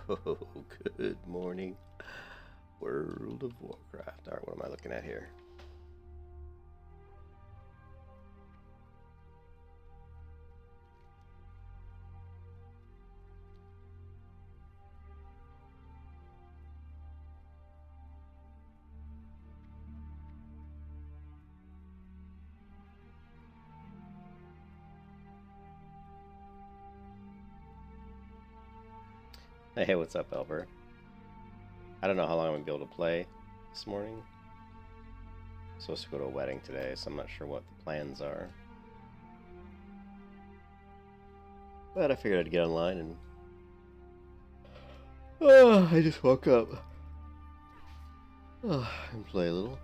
Oh, good morning, World of Warcraft. Alright, what am I looking at here? Hey, what's up, Elber? I don't know how long I'm going to be able to play this morning. I'm supposed to go to a wedding today, so I'm not sure what the plans are. But I figured I'd get online and... Oh, I just woke up. Oh, and play a little.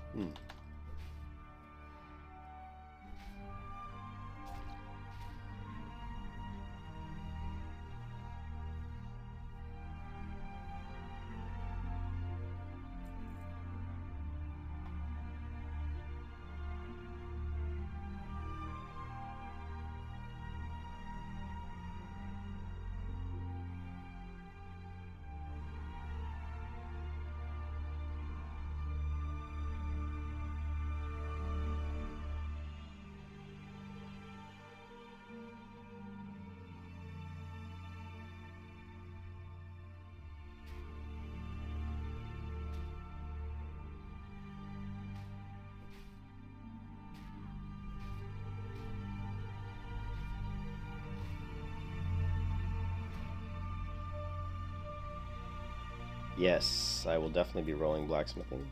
Yes, I will definitely be rolling blacksmithing.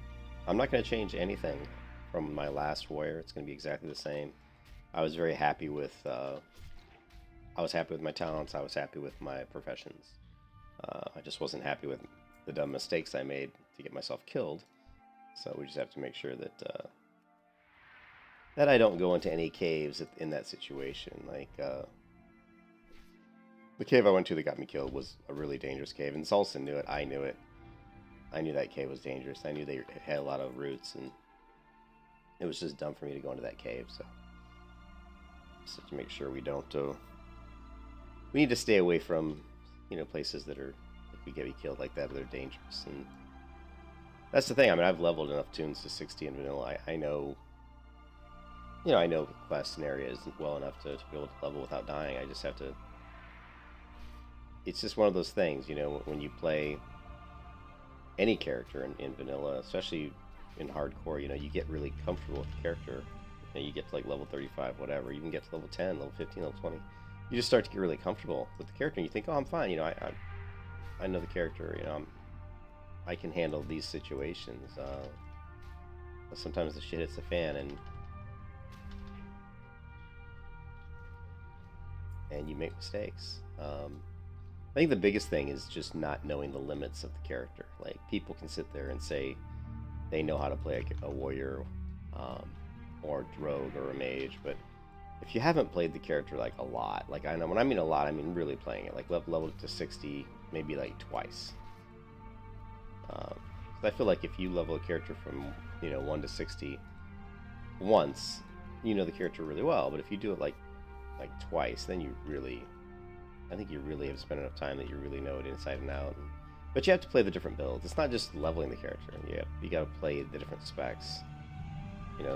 I'm not going to change anything from my last warrior. It's going to be exactly the same. I was very happy with... I was happy with my talents. I was happy with my professions. I just wasn't happy with the dumb mistakes I made to get myself killed. So we just have to make sure that that I don't go into any caves in that situation. Like the cave I went to that got me killed was a really dangerous cave, and Salsa knew it. I knew it. I knew that cave was dangerous. I knew they had a lot of roots, and it was just dumb for me to go into that cave. So just to make sure we don't. We need to stay away from, places that are, if we get killed like that, they're dangerous. And that's the thing. I mean, I've leveled enough tunes to 60 in vanilla. I know, I know quests and areas well enough to be able to level without dying. I just have to. It's just one of those things, when you play any character in vanilla, especially in hardcore, you get really comfortable with the character. You get to like level 35, whatever. You can get to level 10, level 15, level 20. You just start to get really comfortable with the character, and you think, oh, I'm fine. I know the character. I can handle these situations. But sometimes the shit hits the fan, and you make mistakes. I think the biggest thing is just not knowing the limits of the character. Like, people can sit there and say they know how to play a warrior, or a rogue or a mage, but if you haven't played the character like a lot, like I know when I mean a lot, I mean really playing it, like leveled it to 60, maybe like twice. I feel like if you level a character from 1 to 60 once, you know the character really well. But if you do it like twice, then I think you really have spent enough time that you really know it inside and out. But you have to play the different builds. It's not just leveling the character. You got to play the different specs.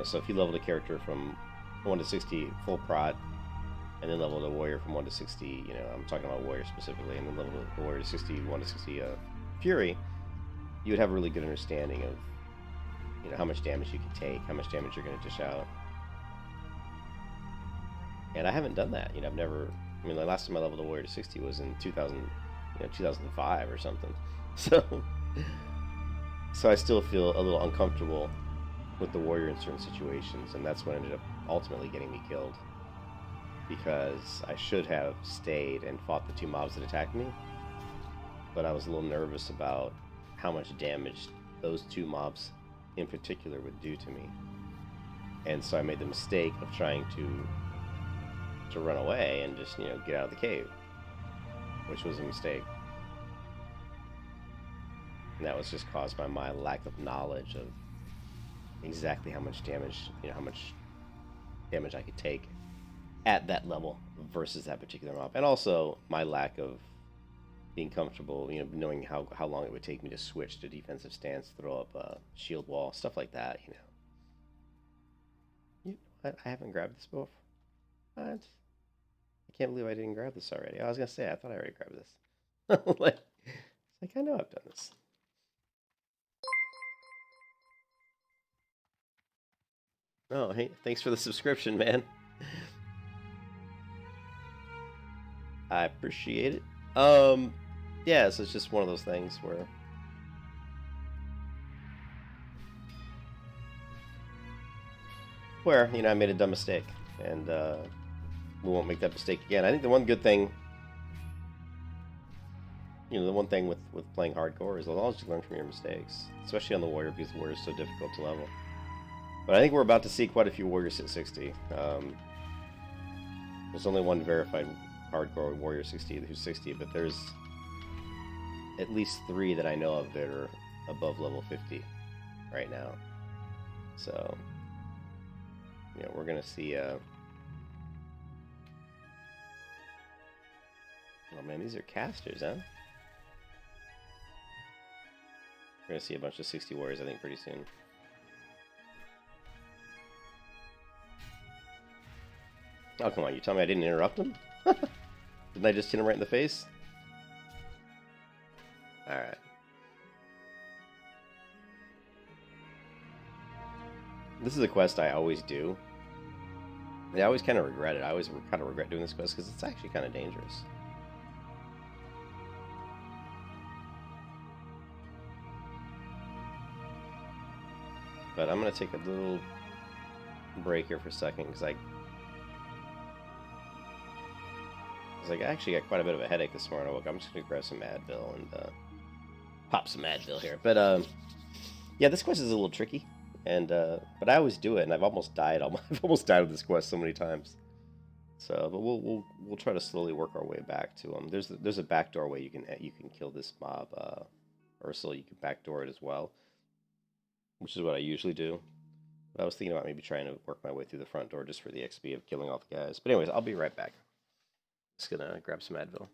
So if you leveled a character from 1 to 60 full prot, and then leveled a warrior from 1 to 60, I'm talking about warrior specifically, and then leveled a warrior to 60, 1 to 60 fury, you would have a really good understanding of how much damage you can take, how much damage you're going to dish out. And I haven't done that. I've never. I mean, the last time I leveled a warrior to 60 was in 2005 or something. So I still feel a little uncomfortable with the warrior in certain situations, and that's what ended up ultimately getting me killed. Because I should have stayed and fought the 2 mobs that attacked me, but I was a little nervous about how much damage those 2 mobs in particular would do to me. And so I made the mistake of trying to run away and just, get out of the cave, which was a mistake. And that was just caused by my lack of knowledge of exactly how much damage, I could take at that level versus that particular mob. And also my lack of being comfortable, knowing how long it would take me to switch to defensive stance, throw up a shield wall, stuff like that. I haven't grabbed this before. I can't believe I didn't grab this already. I was gonna say I thought I already grabbed this. Like I know I've done this. Oh, hey, thanks for the subscription, man. I appreciate it. Yeah, so it's just one of those things where I made a dumb mistake, and we won't make that mistake again. I think the one good thing, the one thing with playing hardcore is as long as you learn from your mistakes, especially on the warrior, because the warrior is so difficult to level. But I think we're about to see quite a few warriors hit 60. There's only one verified hardcore warrior 60 who's 60, but there's at least 3 that I know of that are above level 50 right now. So, we're gonna see. Oh man, these are casters, huh? We're gonna see a bunch of 60 warriors, I think, pretty soon. Oh, come on, you tell me I didn't interrupt him? Didn't I just hit him right in the face? Alright. This is a quest I always do. I always kind of regret it. I always kind of regret doing this quest because it's actually kind of dangerous. But I'm going to take a little break here for a second because I actually got quite a bit of a headache this morning. I'm just going to grab some Advil and pop some Advil here. But yeah, this quest is a little tricky, and but I always do it, and I've almost died. I've almost died with this quest so many times. So, but we'll try to slowly work our way back to them. There's a backdoor way you can kill this mob, Ursula. You can backdoor it as well, which is what I usually do. But I was thinking about maybe trying to work my way through the front door just for the XP of killing all the guys. But anyways, I'll be right back. Just gonna grab some Advil.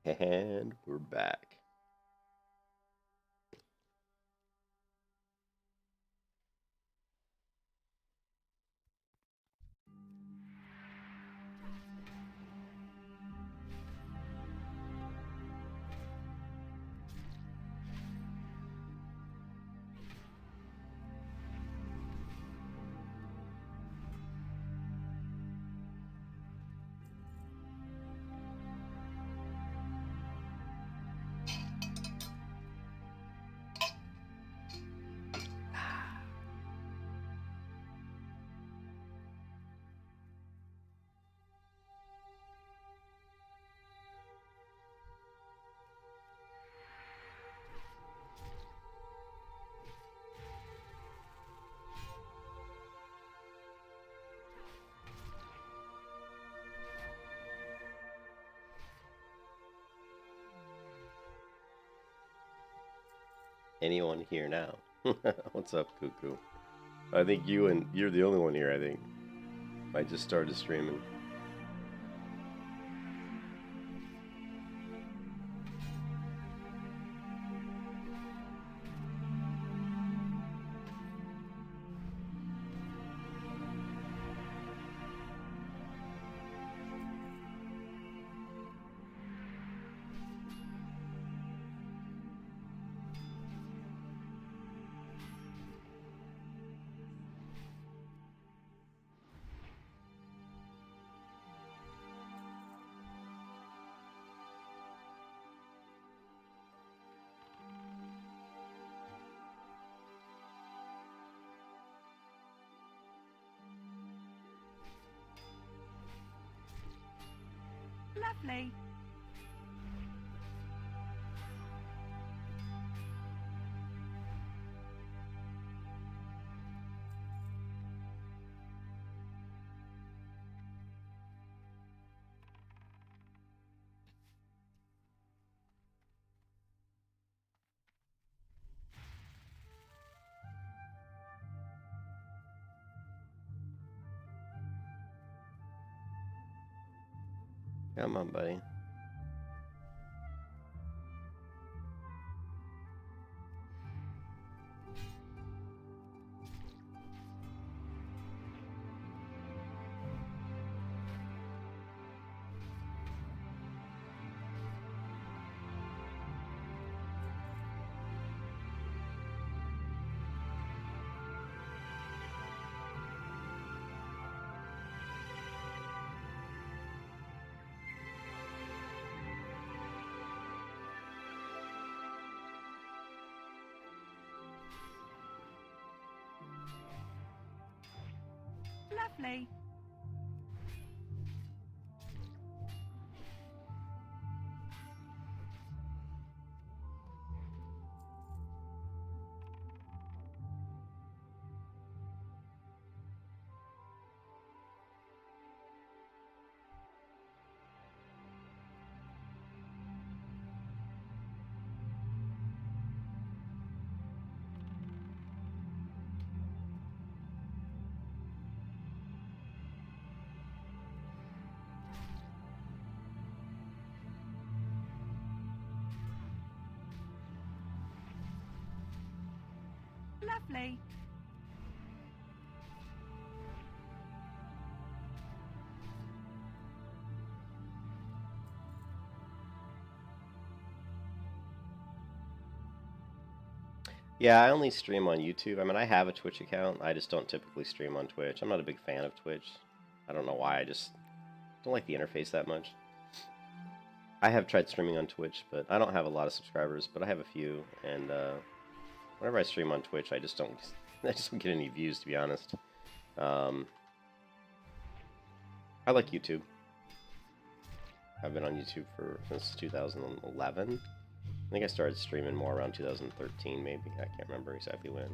And we're back. Anyone here now? What's up, Cuckoo? I think you're the only one here, I think. I just started streaming. Lovely. Come on, buddy. Lovely. Lovely. Yeah, I only stream on YouTube. I mean, I have a Twitch account. I just don't typically stream on Twitch. I'm not a big fan of Twitch. I don't know why. I just don't like the interface that much. I have tried streaming on Twitch, but I don't have a lot of subscribers, but I have a few. And whenever I stream on Twitch, I just don't get any views, to be honest. I like YouTube. I've been on YouTube since 2011. I think I started streaming more around 2013, maybe. I can't remember exactly when.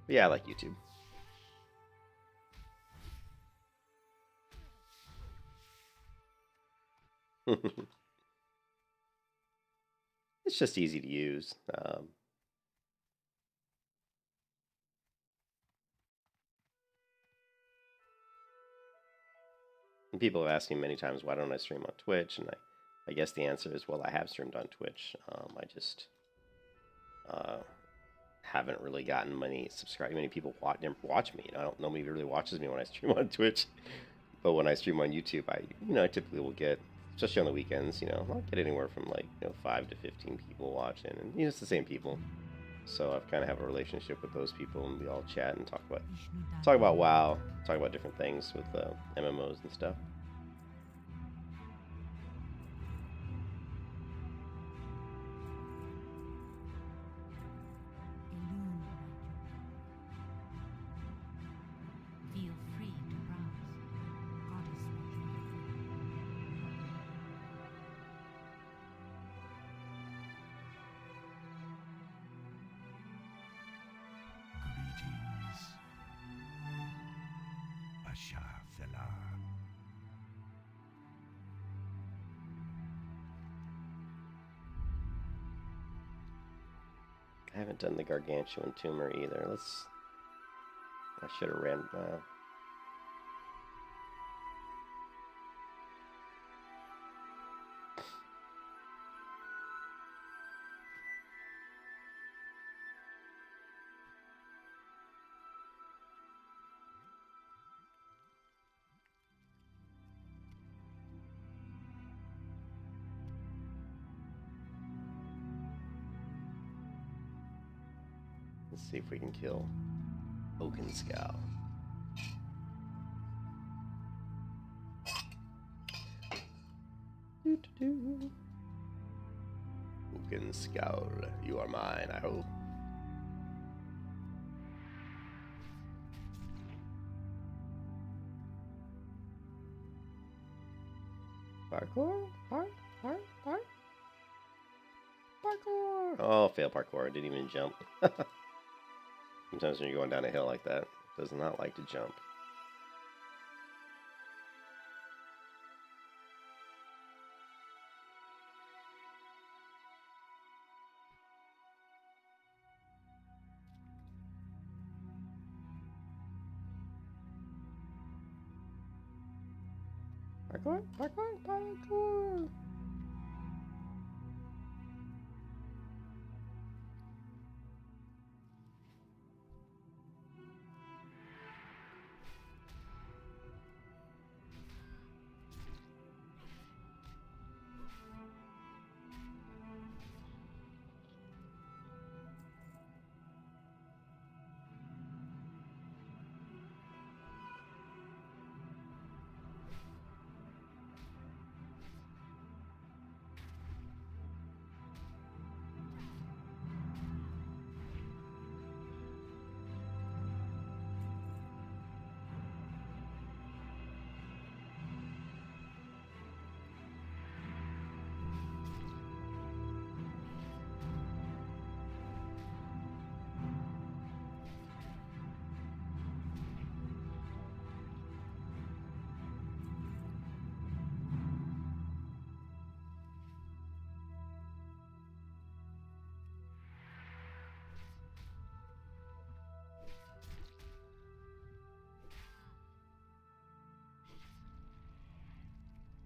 But yeah, I like YouTube. It's just easy to use. And people have asked me many times, why don't I stream on Twitch? And I guess the answer is, well, I have streamed on Twitch. I just haven't really gotten many people watch me. Nobody really watches me when I stream on Twitch. But when I stream on YouTube, I typically will get, especially on the weekends, I'll get anywhere from 5 to 15 people watching, and it's the same people. So I've kind of have a relationship with those people, and we all chat and talk about WoW, talk about different things with MMOs and stuff. I haven't done the Gargantuan Tumor either. I should have ran. Let's see if we can kill Oakenscow. Oakenscow, you are mine, I hope. Parkour? Parkour? Oh, fail parkour. I didn't even jump. Sometimes when you're going down a hill like that, it does not like to jump. Parkour.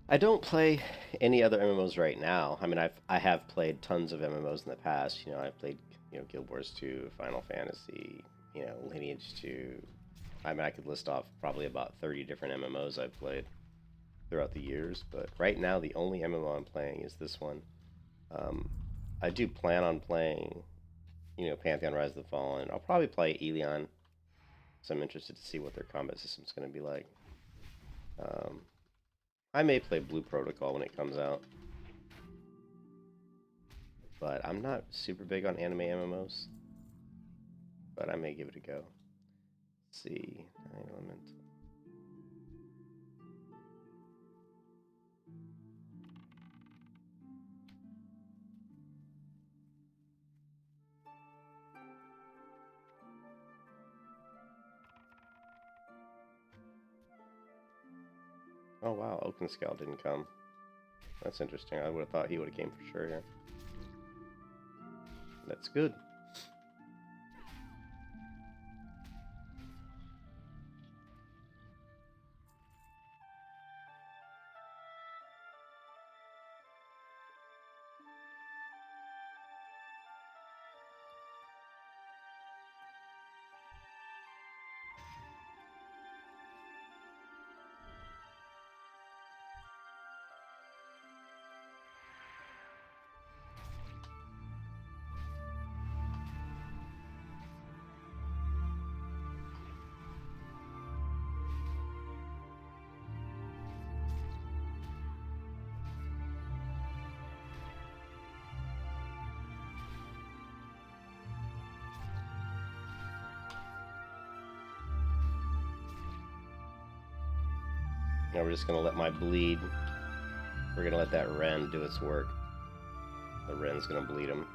I don't play any other MMOs right now. I mean, I have played tons of MMOs in the past. You know, I've played Guild Wars 2, Final Fantasy, Lineage 2. I mean, I could list off probably about 30 different MMOs I've played throughout the years. But right now, the only MMO I'm playing is this one. I do plan on playing, Pantheon: Rise of the Fallen. I'll probably play Elion, so I'm interested to see what their combat system's going to be like. I may play Blue Protocol when it comes out. But I'm not super big on anime MMOs. But I may give it a go. Let's see. 9 Element. Oh wow, Oakenscow didn't come. That's interesting. I would have thought he would have came for sure here. That's good. Now we're just going to let my bleed. We're going to let that Ren do its work. The Ren's going to bleed him.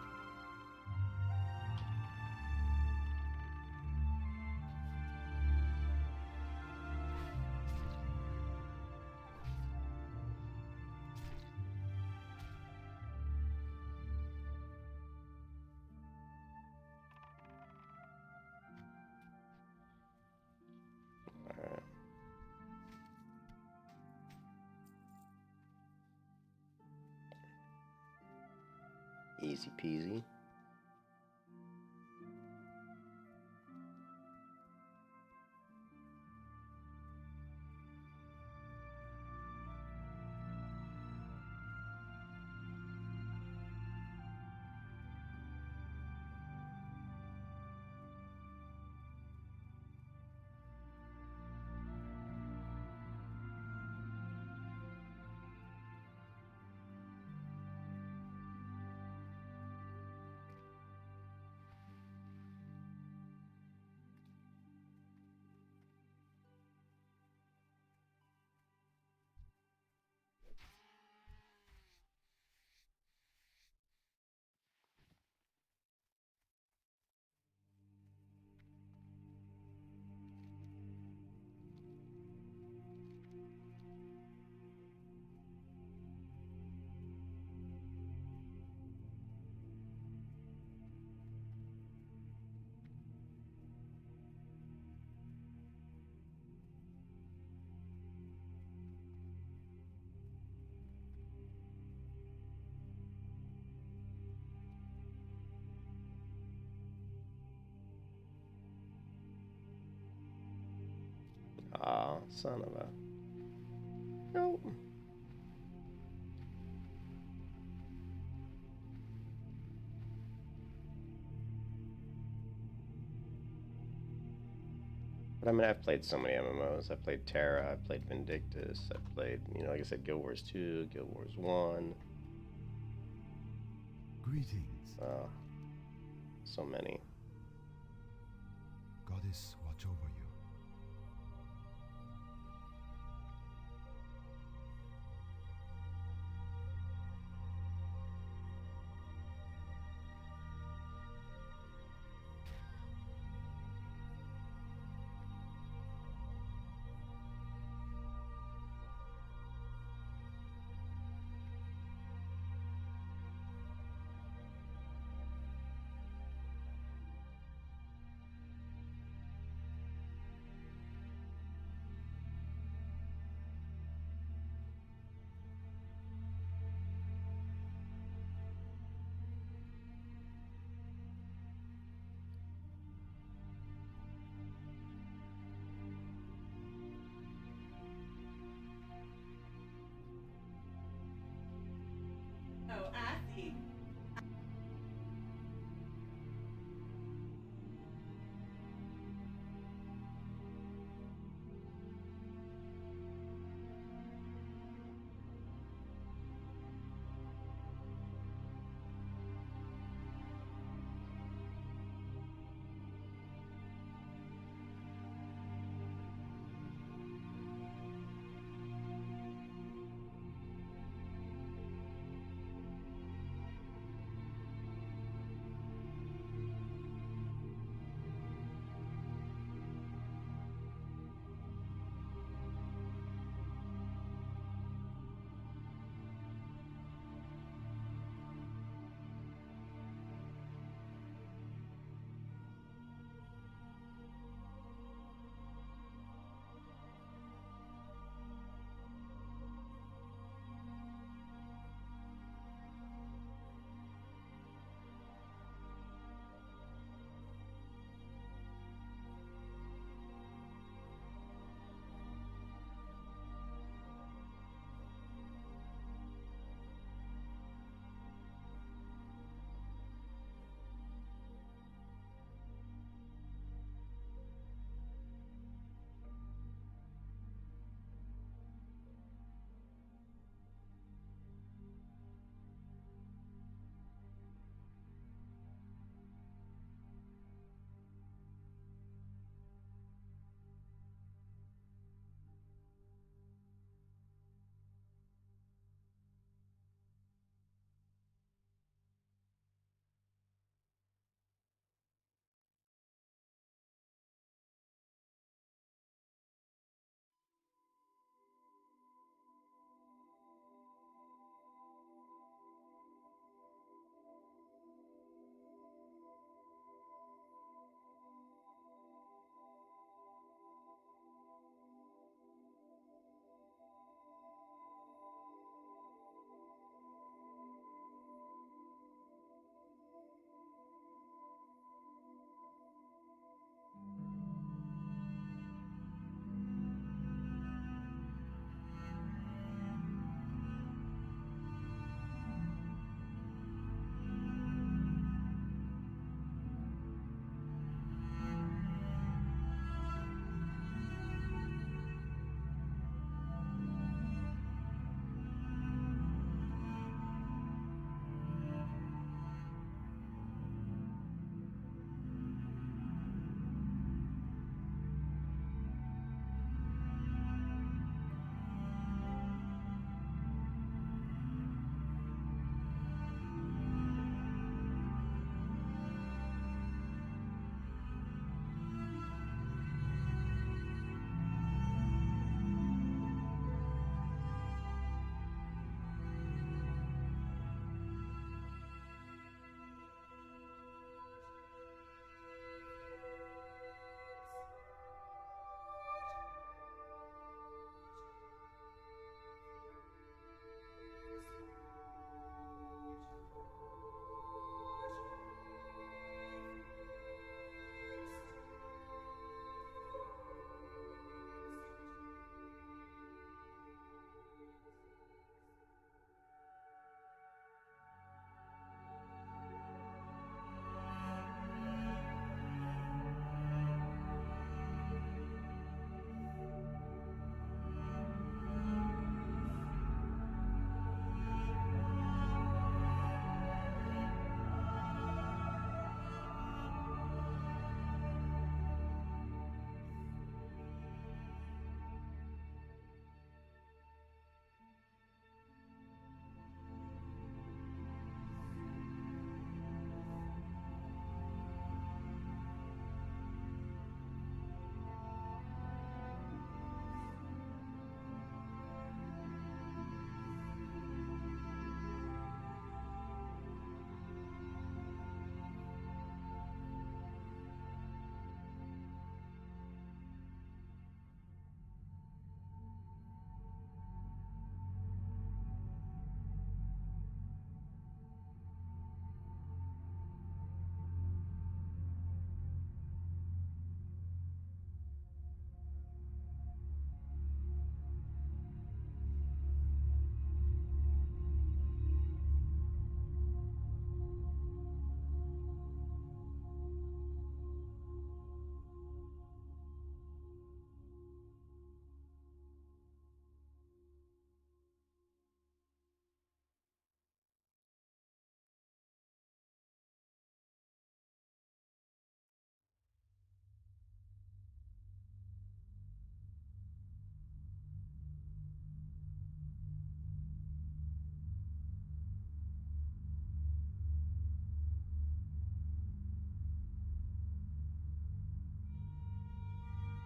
Easy peasy. Aw, son of a... Nope. But I mean, I've played so many MMOs. I played Terra, I played Vindictus, I played, you know, like I said, Guild Wars 2, Guild Wars 1. Greetings. So many. Goddess watch over you.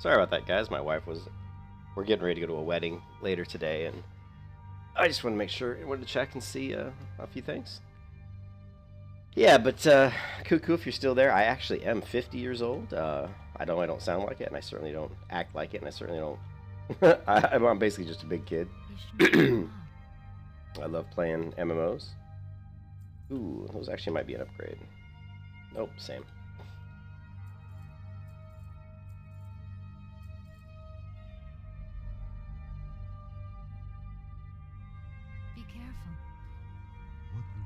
Sorry about that, guys. We're getting ready to go to a wedding later today, and I just want to make sure, I wanted to check and see a few things. Yeah, but Cuckoo, if you're still there, I actually am 50 years old. I don't sound like it, and I certainly don't act like it, and I certainly don't. I'm basically just a big kid. I love playing MMOs. Ooh, those actually might be an upgrade. Nope, same. Be careful. What brings you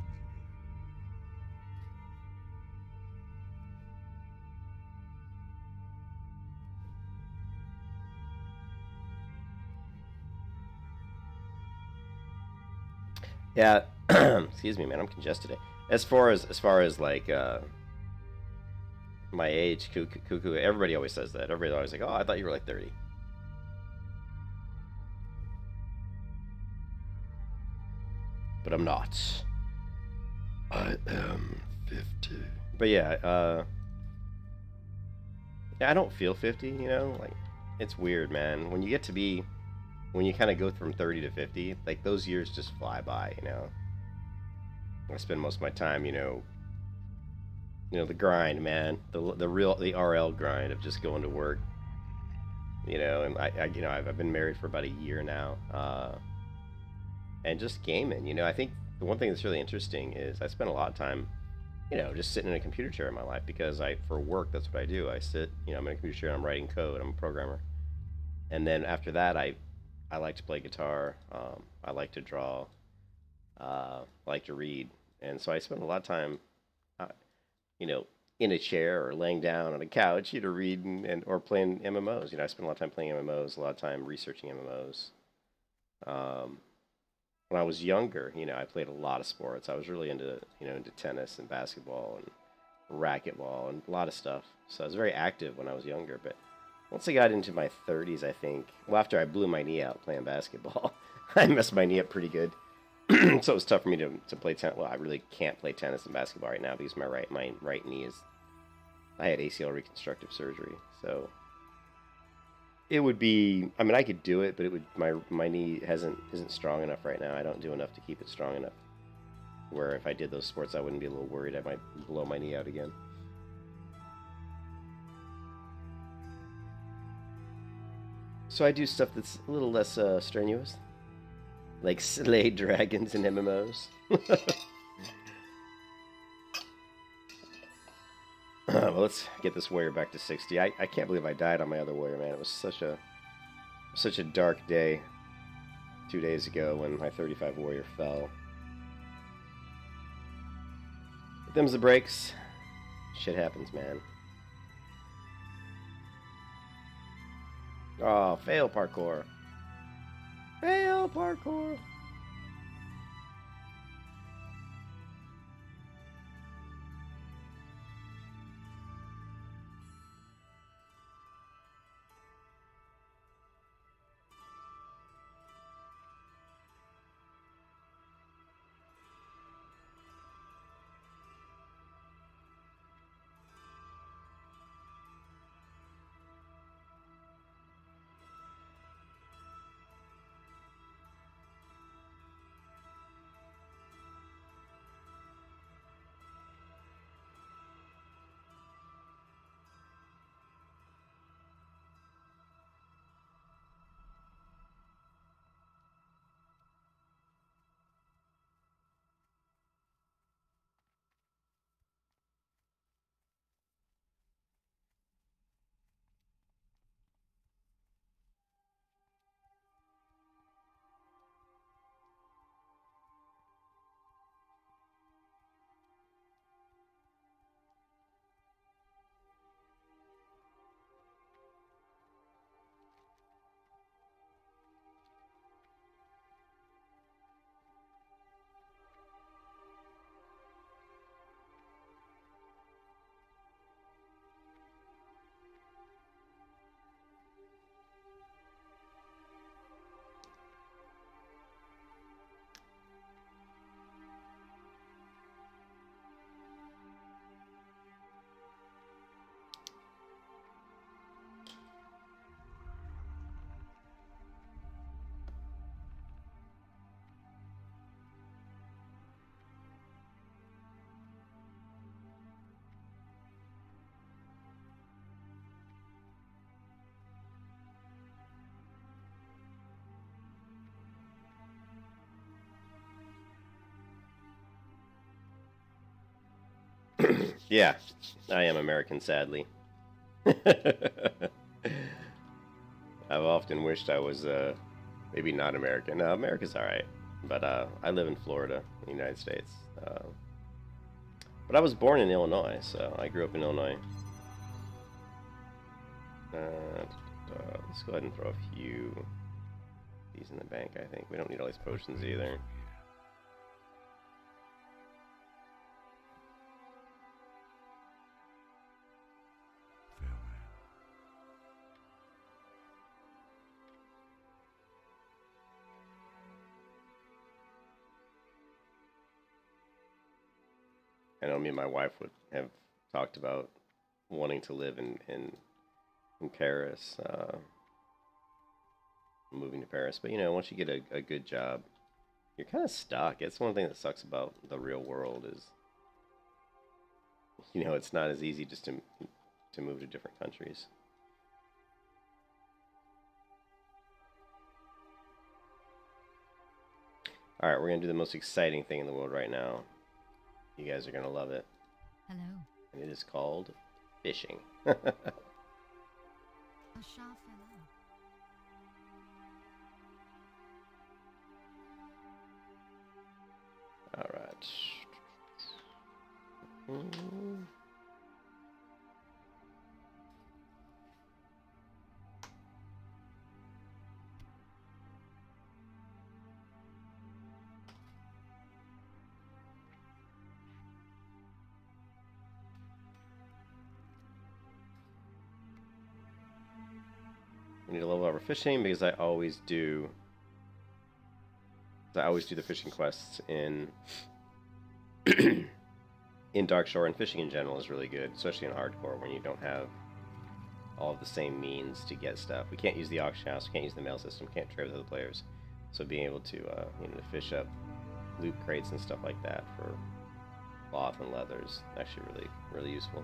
here? Yeah, excuse me, man. I'm congested today. As far as like my age, Cuckoo, everybody always says that. Everybody's always like, "Oh, I thought you were like 30." But I'm not. I am 50. But yeah, yeah, I don't feel 50. You know, like it's weird, man. When you kind of go from 30 to 50, like those years just fly by. You know, I spend most of my time, the grind, man, the RL grind of just going to work. And I've been married for about a year now, and just gaming. I think the one thing that's really interesting is I spend a lot of time, just sitting in a computer chair in my life because for work, that's what I do. I sit, I'm in a computer chair and I'm writing code. I'm a programmer. And then after that, I like to play guitar. I like to draw. I like to read. And so I spend a lot of time, in a chair or laying down on a couch, reading or playing MMOs. I spend a lot of time playing MMOs, a lot of time researching MMOs. When I was younger, I played a lot of sports. I was really into tennis and basketball and racquetball and a lot of stuff. So I was very active when I was younger. But once I got into my 30s, I think, well, after I blew my knee out playing basketball, I messed my knee up pretty good. So it was tough for me to play tennis. Well, I really can't play tennis and basketball right now because my right knee is. I had ACL reconstructive surgery, so it would be. I mean, I could do it, but my knee isn't strong enough right now. I don't do enough to keep it strong enough. Where if I did those sports, I wouldn't be a little worried I might blow my knee out again. So I do stuff that's a little less strenuous. Like slay dragons in MMOs. Well, let's get this warrior back to 60. I can't believe I died on my other warrior, man. It was such a dark day 2 days ago when my 35 warrior fell. But them's the breaks. Shit happens, man. Oh, fail parkour. Fail parkour. Yeah, I am American, sadly. I've often wished I was maybe not American. No, America's alright. But I live in Florida, in the United States. But I was born in Illinois, so I grew up in Illinois. Let's go ahead and throw a few of these in the bank, I think. We don't need all these potions either. I know me and my wife would have talked about wanting to live in Paris, moving to Paris. But, you know, once you get a good job, you're kind of stuck. It's one thing that sucks about the real world is, you know, it's not as easy just to move to different countries. Alright, we're going to do the most exciting thing in the world right now. You guys are going to love it. Hello. And it is called fishing. A shot fellow. Alright. We need to level up our fishing because I always do the fishing quests in in Darkshore, and fishing in general is really good, especially in hardcore when you don't have all of the same means to get stuff. We can't use the auction house, we can't use the mail system, can't trade with other players. So being able to you know, to fish up loot crates and stuff like that for cloth and leather is actually really useful.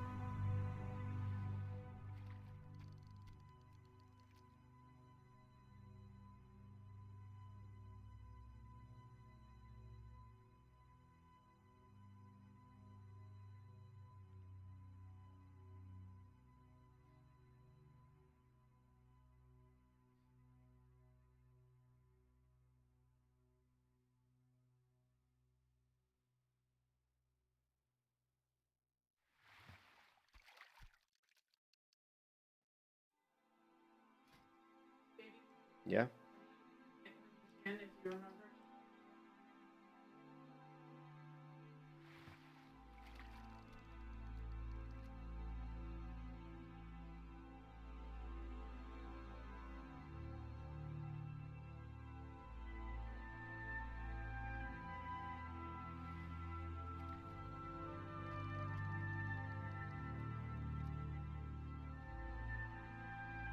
Yeah. And if you remember.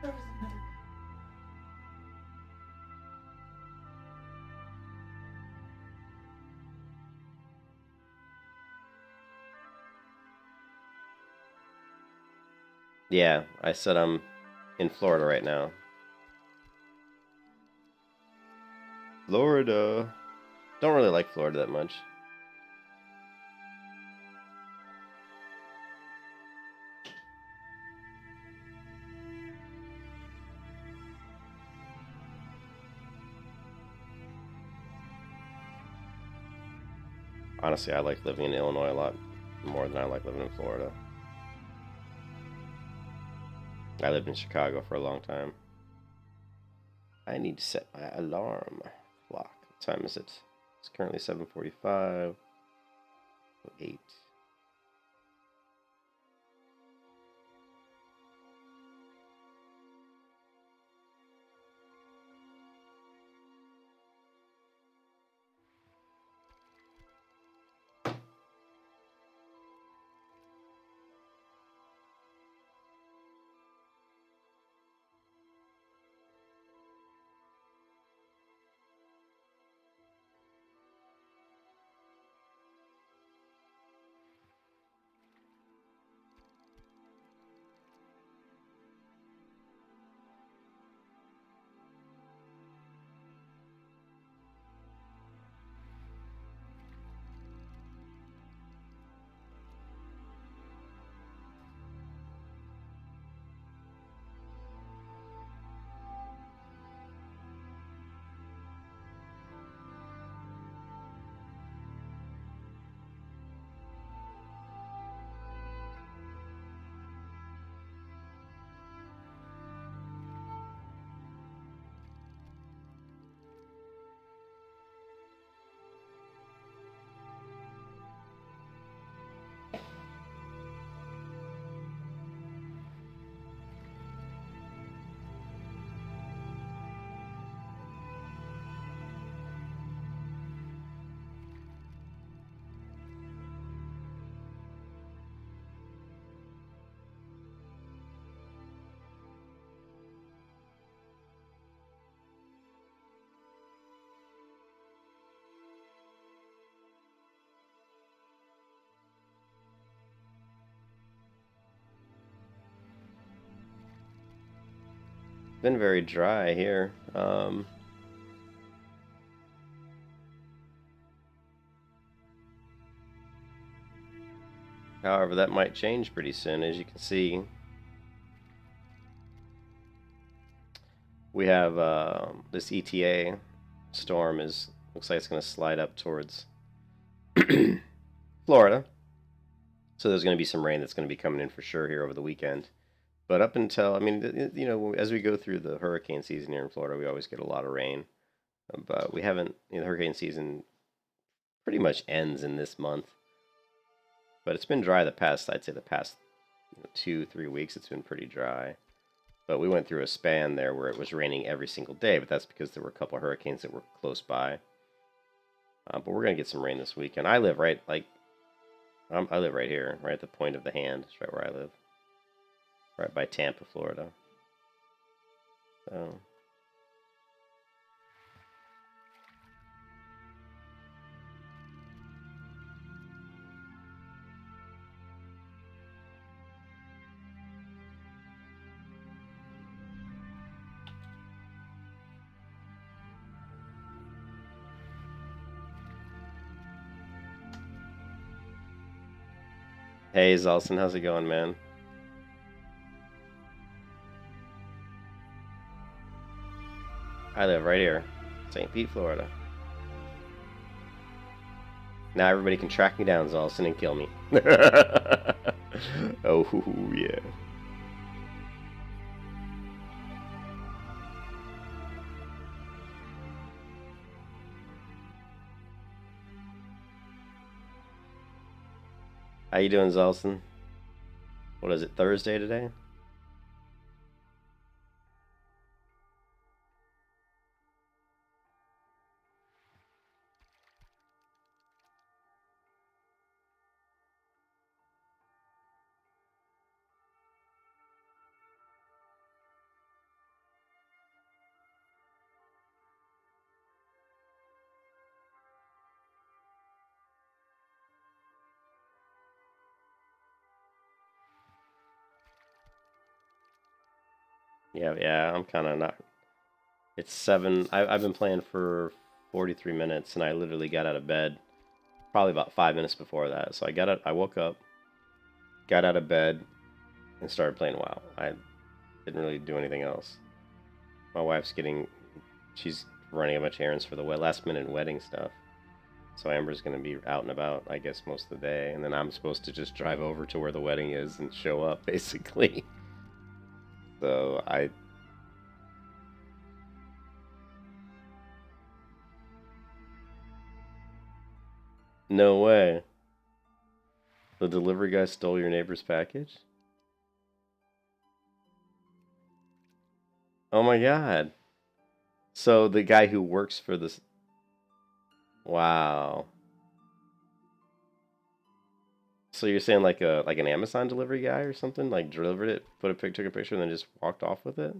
There was another. Yeah, I said I'm in Florida right now. Florida. Don't really like Florida that much. Honestly, I like living in Illinois a lot more than I like living in Florida. I lived in Chicago for a long time. I need to set my alarm clock. What time is it? It's currently 7:45. 8. been very dry here. However, that might change pretty soon. As you can see, we have this ETA storm looks like it's going to slide up towards Florida. So there's going to be some rain that's going to be coming in for sure here over the weekend. But up until, I mean, you know, as we go through the hurricane season here in Florida, we always get a lot of rain. But we haven't, you know, the hurricane season pretty much ends in this month. But it's been dry I'd say the past 2-3 weeks, it's been pretty dry. But we went through a span there where it was raining every single day, but that's because there were a couple of hurricanes that were close by. But we're going to get some rain this weekend. I live right, I live right here, right at the point of the hand. It's right where I live. Right by Tampa, Florida. So... Hey, Zalson, how's it going, man? I live right here, St. Pete, Florida. Now everybody can track me down, Zalson, and kill me. Oh, yeah. How you doing, Zalson? What is it, Thursday today? Yeah, I'm kind of not. It's 7. I've been playing for 43 minutes, and I literally got out of bed probably about 5 minutes before that. So I woke up, got out of bed, and started playing WoW. I didn't really do anything else. My wife's she's running a bunch of errands for the last minute wedding stuff. So Amber's going to be out and about, I guess, most of the day. And then I'm supposed to just drive over to where the wedding is and show up, basically. So No way. The delivery guy stole your neighbor's package? Oh my god. So the guy who works for this... Wow. So you're saying like an Amazon delivery guy or something? Like delivered it, took a picture, and then just walked off with it?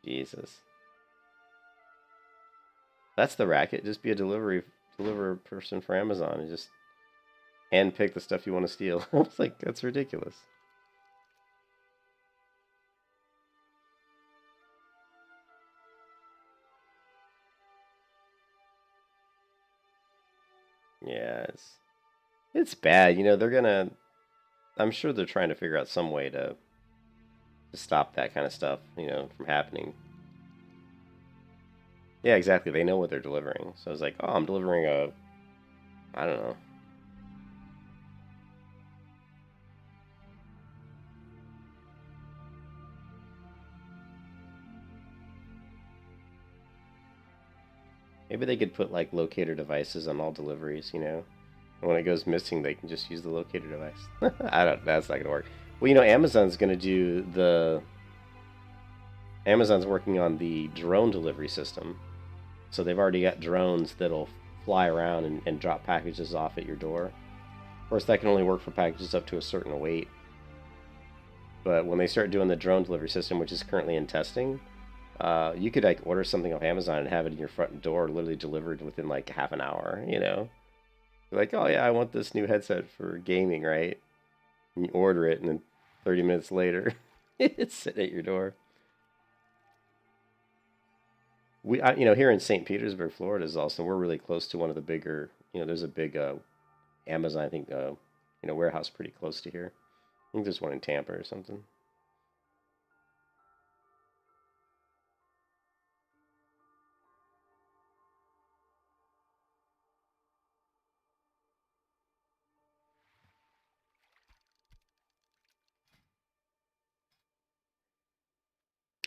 Jesus. That's the racket. Just be a delivery person for Amazon and just handpick the stuff you want to steal. I was like, that's ridiculous. Yeah, it's bad. You know, I'm sure they're trying to figure out some way to stop that kind of stuff, you know, from happening. Yeah, exactly. They know what they're delivering. So it's like, oh, I'm delivering I don't know. Maybe they could put like locator devices on all deliveries, you know? And when it goes missing, they can just use the locator device. That's not gonna work. Well, you know, Amazon's working on the drone delivery system. So they've already got drones that'll fly around and drop packages off at your door. Of course, that can only work for packages up to a certain weight. But when they start doing the drone delivery system, which is currently in testing, you could like order something off Amazon and have it in your front door, literally delivered within like half an hour, you know? You're like, oh yeah, I want this new headset for gaming, right? And you order it, and then 30 minutes later, it's sitting at your door. Here in St. Petersburg, Florida is also, we're really close to one of the bigger, there's a big Amazon, I think, warehouse pretty close to here. I think there's one in Tampa or something.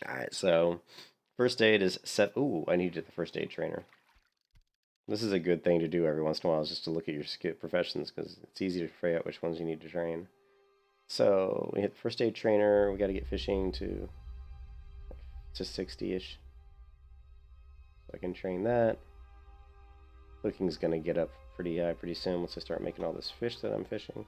Alright, so first aid is set. Ooh, I need to get the first aid trainer. This is a good thing to do every once in a while, is just to look at your professions, because it's easy to figure out which ones you need to train. So we hit the first aid trainer. We got to get fishing to 60-ish. So I can train that. Cooking's gonna get up pretty high pretty soon once I start making all this fish that I'm fishing.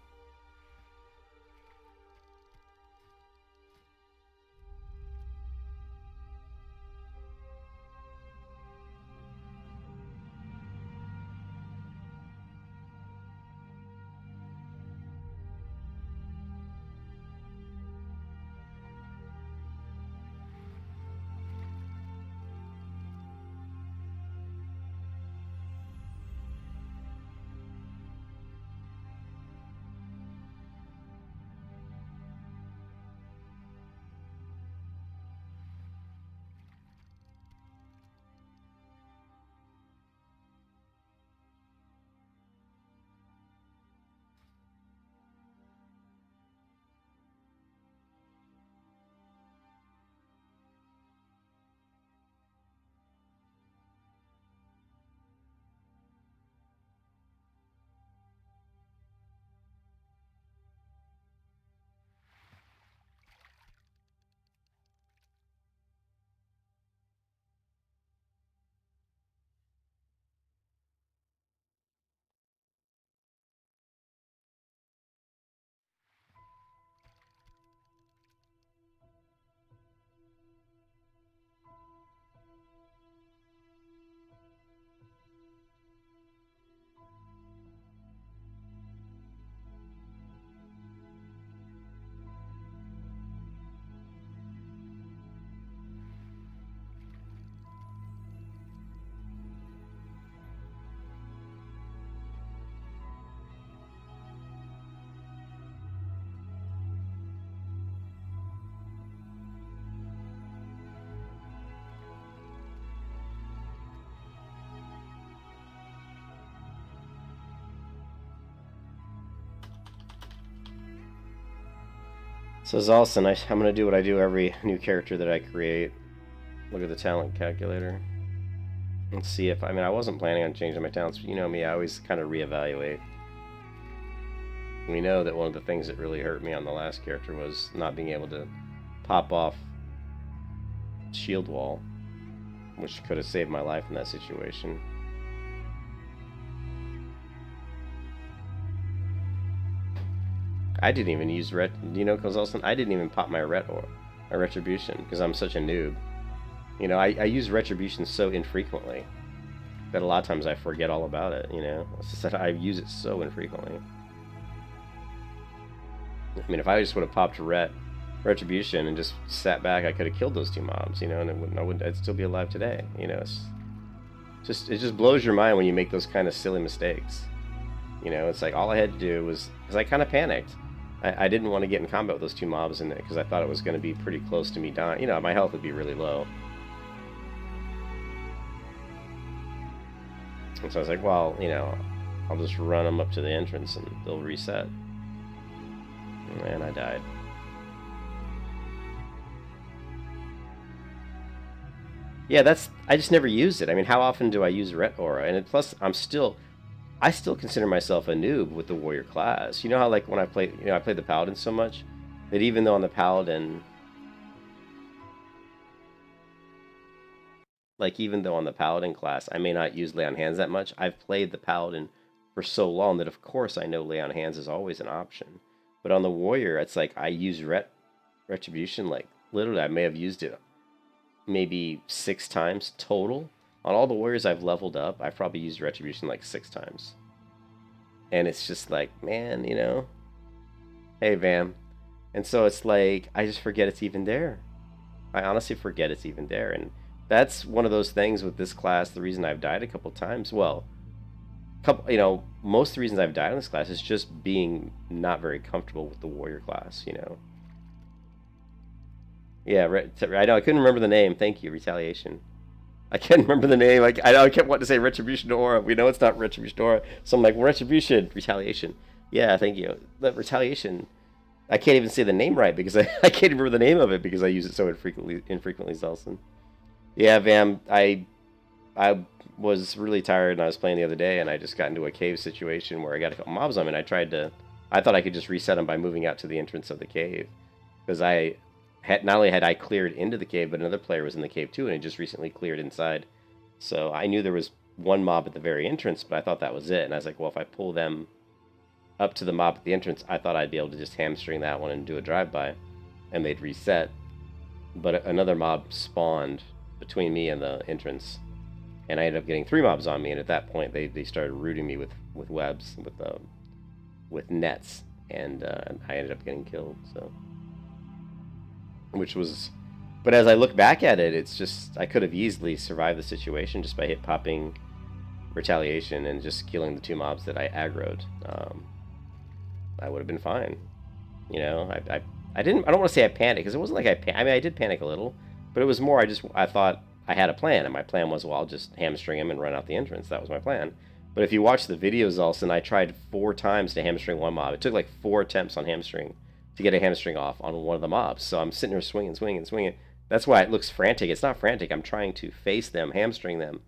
So Zalson, I'm going to do what I do every new character that I create. Look at the talent calculator. Let's see if, I wasn't planning on changing my talents, but you know me, I always kind of reevaluate. We know that one of the things that really hurt me on the last character was not being able to pop off shield wall, which could have saved my life in that situation. I didn't even use because also I didn't even pop my retribution because I'm such a noob. I use retribution so infrequently that a lot of times I forget all about it. It's just that I use it so infrequently. If I just would have popped retribution and just sat back, I could have killed those two mobs. And I'd still be alive today. It just blows your mind when you make those kind of silly mistakes. It's like all I had to do was, because I kind of panicked. I didn't want to get in combat with those two mobs in it because I thought it was going to be pretty close to me dying. My health would be really low. And so I was like, well, I'll just run them up to the entrance and they'll reset. And I died. Yeah, I just never used it. How often do I use Ret Aura? And plus, I still consider myself a noob with the warrior class. You know how, like, when I play, I played the paladin so much that even though on the paladin, class I may not use lay on hands that much, I've played the paladin for so long that of course I know lay on hands is always an option. But on the warrior, it's like I use retribution, like literally I may have used it maybe 6 times total. On all the warriors I've leveled up, I've probably used retribution like 6 times. And it's just like, man, hey Vam, And so it's like, I just forget it's even there. I honestly forget it's even there. And that's one of those things with this class. The reason I've died a couple times, well, most of the reasons I've died in this class is just being not very comfortable with the warrior class, Yeah, I know, I couldn't remember the name. Thank you, Retaliation. I can't remember the name. I know I kept wanting to say Retribution Aura. We know it's not Retribution Aura. So I'm like, Retribution, Retaliation. Yeah, thank you. But Retaliation, I can't even say the name right because I can't even remember the name of it because I use it so infrequently, Zelson. Yeah, Vam, I was really tired and I was playing the other day and I just got into a cave situation where I got a couple mobs on me and I thought I could just reset them by moving out to the entrance of the cave. Because not only had I cleared into the cave, but another player was in the cave too and had just recently cleared inside. So I knew there was one mob at the very entrance, but I thought that was it. And I was like, well, if I pull them up to the mob at the entrance, I thought I'd be able to just hamstring that one and do a drive-by. And they'd reset. But another mob spawned between me and the entrance. And I ended up getting 3 mobs on me, and at that point they started rooting me with webs, with nets, and I ended up getting killed. So, but as I look back at it, it's just I could have easily survived the situation just by hit popping Retaliation and just killing the 2 mobs that I aggroed. I would have been fine. I don't want to say I panicked because it wasn't like I mean I did panic a little, but it was more I thought I had a plan, and my plan was, well, I'll just hamstring him and run out the entrance. That was my plan. But if you watch the videos, also, I tried 4 times to hamstring one mob. It took like 4 attempts on hamstring to get a hamstring off on one of the mobs. So I'm sitting there swinging. That's why it looks frantic. It's not frantic. I'm trying to face them, hamstring them,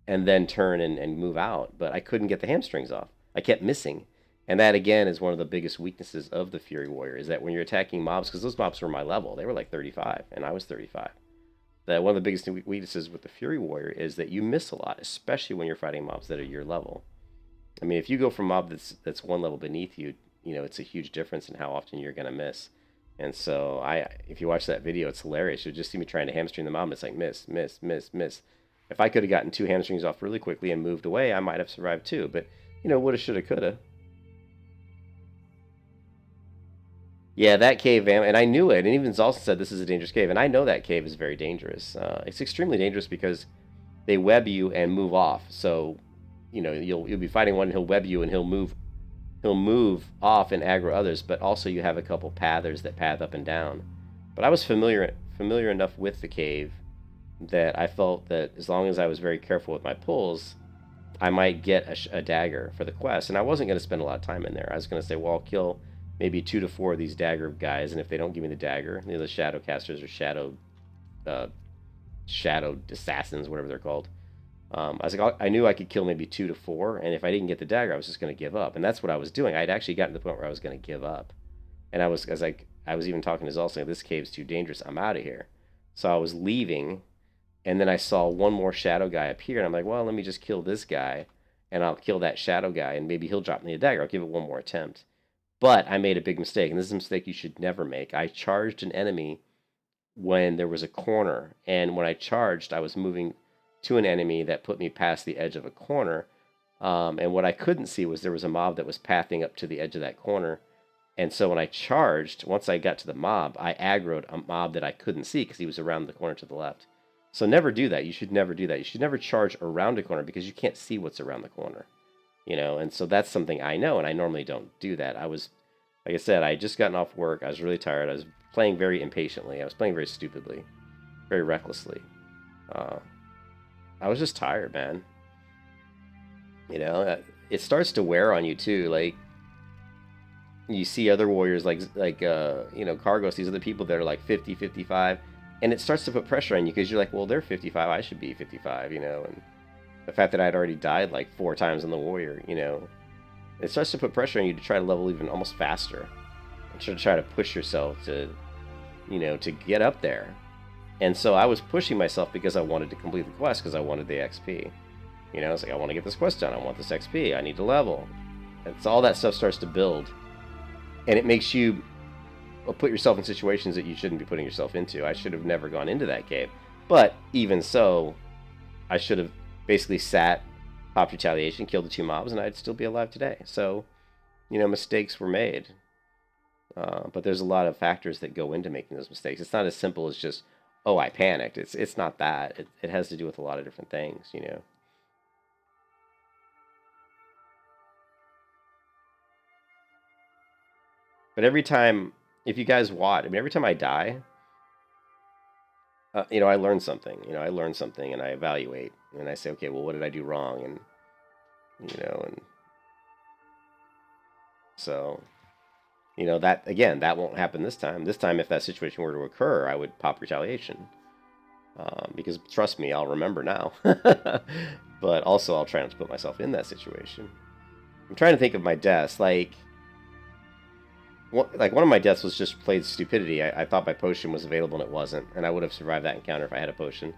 and then turn and move out. But I couldn't get the hamstrings off. I kept missing. And that, again, is one of the biggest weaknesses of the Fury Warrior, is that when you're attacking mobs, because those mobs were my level, they were like 35, and I was 35. That one of the biggest weaknesses with the Fury Warrior is that you miss a lot, especially when you're fighting mobs that are your level. I mean, if you go from a mob that's one level beneath you, it's a huge difference in how often you're going to miss. And so, if you watch that video, it's hilarious. You'll just see me trying to hamstring the mob, and it's like miss. If I could have gotten 2 hamstrings off really quickly and moved away, I might have survived too. But, woulda, shoulda, coulda. Yeah, that cave, and I knew it, and even Zalson said this is a dangerous cave, and I know that cave is very dangerous. It's extremely dangerous because they web you and move off. So, you'll be fighting one, and he'll web you, and he'll move off and aggro others. But also, you have a couple pathers that path up and down. But I was familiar enough with the cave that I felt that as long as I was very careful with my pulls, I might get a dagger for the quest. And I wasn't going to spend a lot of time in there. I was going to say, well, I'll kill maybe 2 to 4 of these dagger guys, and if they don't give me the dagger, the shadow casters or shadow assassins, whatever they're called. I was like, I knew I could kill maybe 2 to 4, and if I didn't get the dagger, I was just going to give up, and that's what I was doing. I'd actually gotten to the point where I was going to give up, and I was even talking to Zal saying, this cave's too dangerous. I'm out of here. So I was leaving, and then I saw one more shadow guy appear, and I'm like, well, let me just kill this guy, and I'll kill that shadow guy, and maybe he'll drop me a dagger. I'll give it one more attempt. But I made a big mistake, and this is a mistake you should never make. I charged an enemy when there was a corner, and when I charged, I was moving to an enemy that put me past the edge of a corner, and what I couldn't see was there was a mob that was pathing up to the edge of that corner, and so when I charged, once I got to the mob, I aggroed a mob that I couldn't see because he was around the corner to the left. So never do that. You should never do that. You should never charge around a corner because you can't see what's around the corner. And so that's something I know, and I normally don't do that. I was, like I said, I had just gotten off work. I was really tired. I was playing very impatiently. I was playing very stupidly, very recklessly. I was just tired, man. It starts to wear on you too. Like, you see other warriors like Cargos, these other people that are like 50, 55, and it starts to put pressure on you because you're like, well, they're 55, I should be 55, and the fact that I'd already died like 4 times on the warrior, it starts to put pressure on you to try to level even almost faster, and to try to push yourself to get up there. And so I was pushing myself because I wanted to complete the quest, because I wanted the XP. It's like, I want to get this quest done, I want this XP, I need to level. It's all that stuff starts to build, and it makes you put yourself in situations that you shouldn't be putting yourself into. I should have never gone into that cave, but even so, I should have basically popped Retaliation, killed the 2 mobs, and I'd still be alive today. So, mistakes were made. But there's a lot of factors that go into making those mistakes. It's not as simple as just, oh, I panicked. It's not that. It has to do with a lot of different things, you know. But every time, if you guys watch, I mean, every time I die, you know, I learn something. You know, I learn something and I evaluate and I say, okay, well, what did I do wrong? And you know, and so, you know, that again, that won't happen this time. This time, if that situation were to occur, I would pop retaliation. Because trust me, I'll remember now. But also, I'll try not to put myself in that situation. I'm trying to think of my deaths. Like one of my deaths was just played stupidity. I thought my potion was available and it wasn't, and I would have survived that encounter if I had a potion.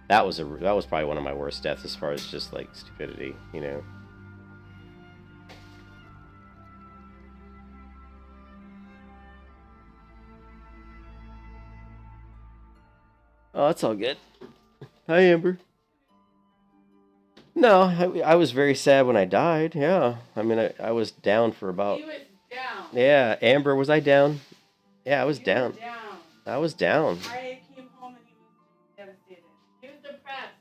That was probably one of my worst deaths as far as just like stupidity, you know. Oh, that's all good. Hi, Amber. No, I was very sad when I died. Yeah, I mean, I was down for about. He was down. Yeah, Amber, was I down? Yeah, I was You down. were down. I was down. I came home and he was devastated. He was depressed.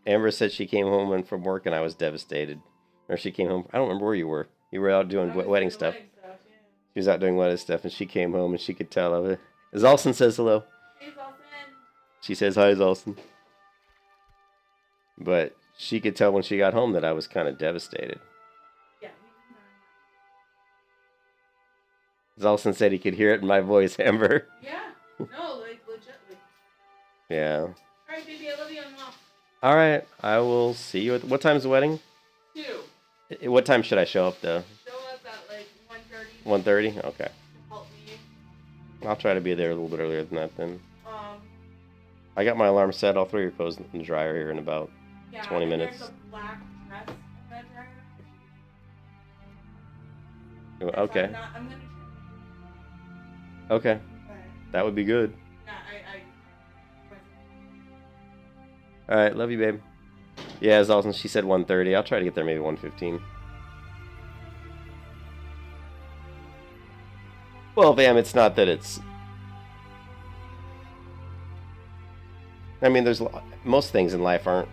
Amber said she came home and from work and I was devastated. Or she came home. I don't remember where you were. You were out doing I was wedding doing stuff. wedding stuff, yeah. She was out doing wedding stuff and she came home and she could tell of it. Zalson says hello. Hey, Zoltan. She says hi, Zalson. But she could tell when she got home that I was kind of devastated. Yeah, he was not. Zalson said he could hear it in my voice, Amber. Yeah. No, like, legitly. Yeah. Alright, baby, I love you. I'm off. All right, I will see you at... What time's the wedding? 2. What time should I show up, though? Show up at, like, 1:30. 1:30? Okay. Help me. I'll try to be there a little bit earlier than that, then. Um, I got my alarm set. I'll throw your clothes in the dryer here in about... yeah, 20 and minutes. There's a black dress in the dryer. Okay. I'm gonna Okay. try. That would be good. Yeah, All right, love you, babe. Yeah, as Alton, she said 1:30. I'll try to get there maybe 1:15. Well, Vam, it's not that it's... I mean, there's... Most things in life aren't...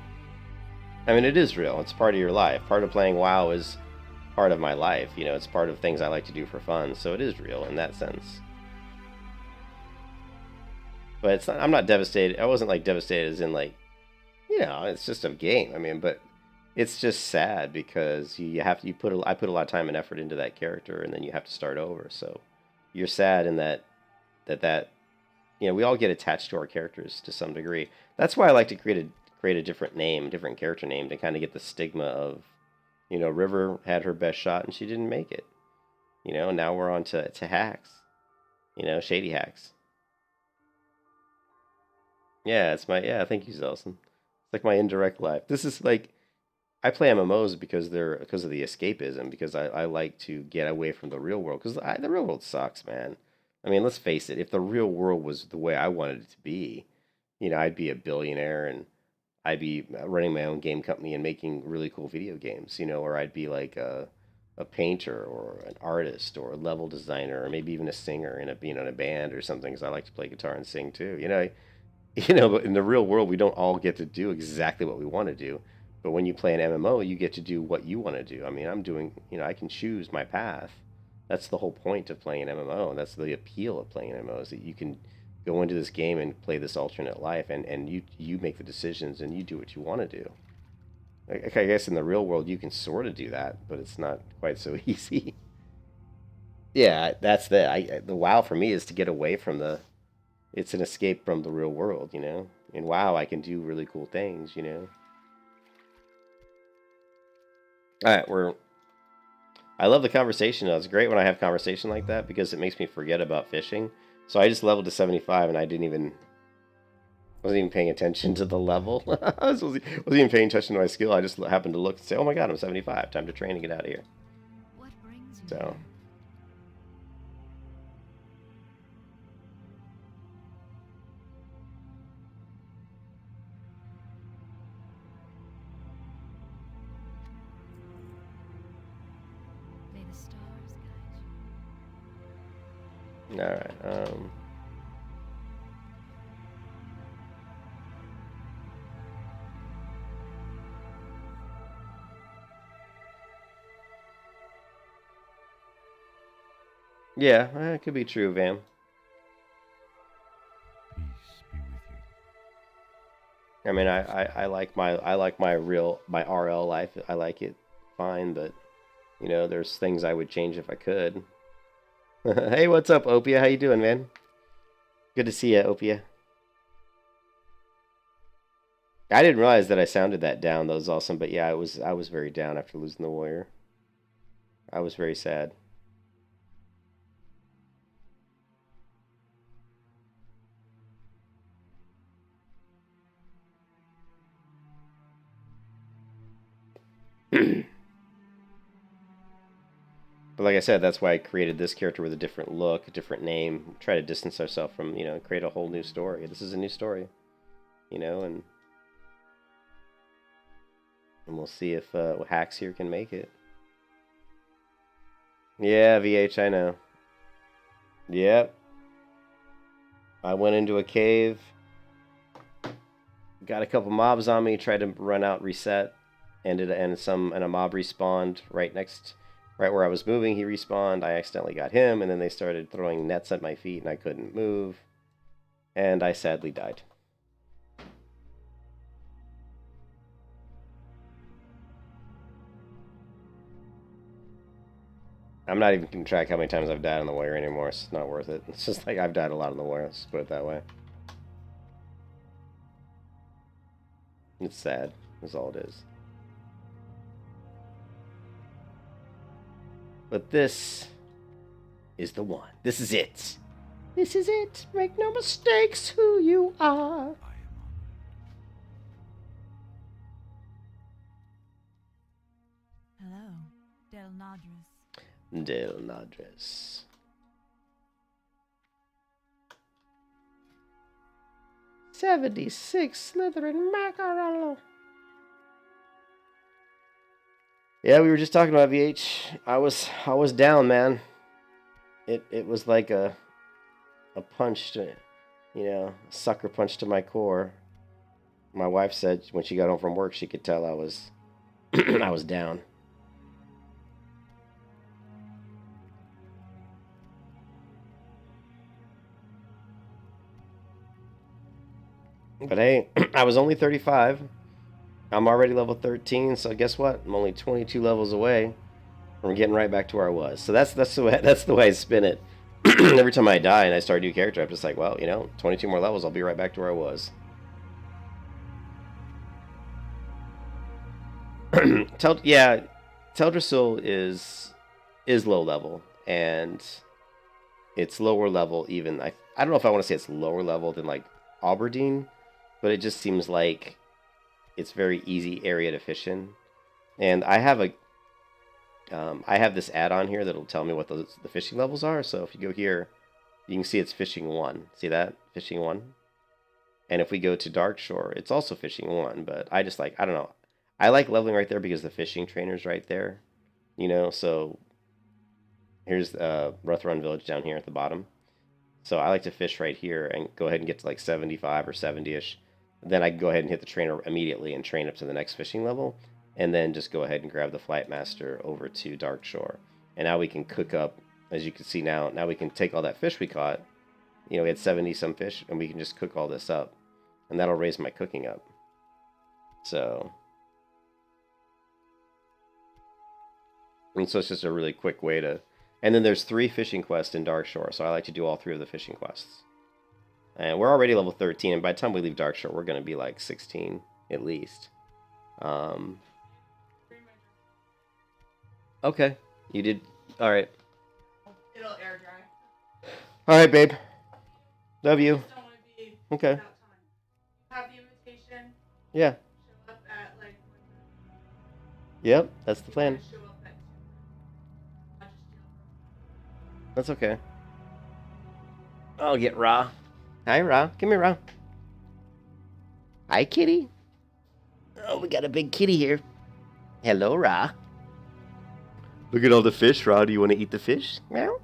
I mean, it is real. It's part of your life. Part of playing WoW is part of my life. You know, it's part of things I like to do for fun. So it is real in that sense. But it's not... I'm not devastated. I wasn't, like, devastated as in, like... You know, it's just a game. I mean, but it's just sad because I put a lot of time and effort into that character, and then you have to start over. So you're sad in that you know, we all get attached to our characters to some degree. That's why I like to create a different name, different character name, to kind of get the stigma of, you know, River had her best shot and she didn't make it. You know, now we're on to hacks. You know, shady hacks. Yeah, thank you, Zelson. It's like my indirect life. This is like, I play MMOs because of the escapism, because I like to get away from the real world, because the real world sucks, man. I mean, let's face it, if the real world was the way I wanted it to be, you know, I'd be a billionaire and I'd be running my own game company and making really cool video games, you know, or I'd be like a painter or an artist or a level designer or maybe even a singer and being in a band or something, because I like to play guitar and sing too, you know. But in the real world, we don't all get to do exactly what we want to do. But when you play an MMO, you get to do what you want to do. I mean, I can choose my path. That's the whole point of playing an MMO. That's the appeal of playing an MMO, is that you can go into this game and play this alternate life, and you make the decisions and you do what you want to do. I guess in the real world, you can sort of do that, but it's not quite so easy. Yeah, that's the WoW for me is to get away from the... It's an escape from the real world, you know? In WoW, I can do really cool things, you know? Alright, I love the conversation. It's great when I have conversation like that, because it makes me forget about fishing. So I just leveled to 75, and I wasn't even paying attention to the level. I wasn't even paying attention to my skill. I just happened to look and say, oh my god, I'm 75. Time to train and get out of here. What brings you So... here? May the stars guide you. Alright, yeah, it could be true, Vam. Peace be with you. I mean, I like my RL life. I like it fine, but you know, there's things I would change if I could. Hey, what's up, Opia? How you doing, man? Good to see you, Opia. I didn't realize that I sounded that down. That was awesome, but yeah, I was very down after losing the warrior. I was very sad. But like I said, that's why I created this character with a different look, a different name, try to distance ourselves from, you know, create a whole new story. This is a new story, you know, and we'll see if Hacks here can make it. Yeah, VH, I know. Yep. I went into a cave, got a couple mobs on me, tried to run out, reset, and a mob respawned right where I was moving. He respawned. I accidentally got him, and then they started throwing nets at my feet, and I couldn't move, and I sadly died. I'm not even keeping track how many times I've died on the warrior anymore. It's not worth it. It's just like I've died a lot on the warrior. Let's put it that way. It's sad. That's all it is. But this is the one. This is it. This is it. Make no mistakes who you are. I am honored. Hello, Del Nadras. Del Nadres. $76 Slytherin mackerel. Yeah, we were just talking about VH. I was down, man. It was like a punch to, you know, a sucker punch to my core. My wife said when she got home from work, she could tell I was I was down. But hey, I was only 35. I'm already level 13, so guess what? I'm only 22 levels away from getting right back to where I was. So that's the way I spin it. Every time I die and I start a new character, I'm just like, well, you know, 22 more levels, I'll be right back to where I was. Teldrassil is low level, and it's lower level even. I don't know if I want to say it's lower level than like Aberdeen, but it just seems like it's very easy area to fish in. And I have this add-on here that'll tell me what the fishing levels are. So if you go here, you can see it's fishing 1. See that? Fishing 1. And if we go to Darkshore, it's also fishing 1. But I just like, I don't know. I like leveling right there because the fishing trainer's right there. You know, so here's Ruthrun Village down here at the bottom. So I like to fish right here and go ahead and get to like 75 or 70-ish. Then I can go ahead and hit the trainer immediately and train up to the next fishing level. And then just go ahead and grab the Flight Master over to Darkshore. And now we can cook up, as you can see now we can take all that fish we caught. You know, we had 70-some fish, and we can just cook all this up. And that'll raise my cooking up. So... and so it's just a really quick way to... and then there's 3 fishing quests in Darkshore, so I like to do all 3 of the fishing quests. And we're already level 13, and by the time we leave Darkshore, we're going to be like 16, at least. Okay. You did... alright. It'll air dry. Alright, babe. Love you. Just don't want to be Okay. without time. Have the invitation. Yeah. Show up at like. Yep, that's the plan. Show up at 2. I'll just chill. That's okay. I'll get Ra. Hi, Ra. Come here, Ra. Hi, kitty. Oh, we got a big kitty here. Hello, Ra. Look at all the fish, Ra. Do you want to eat the fish? Meow.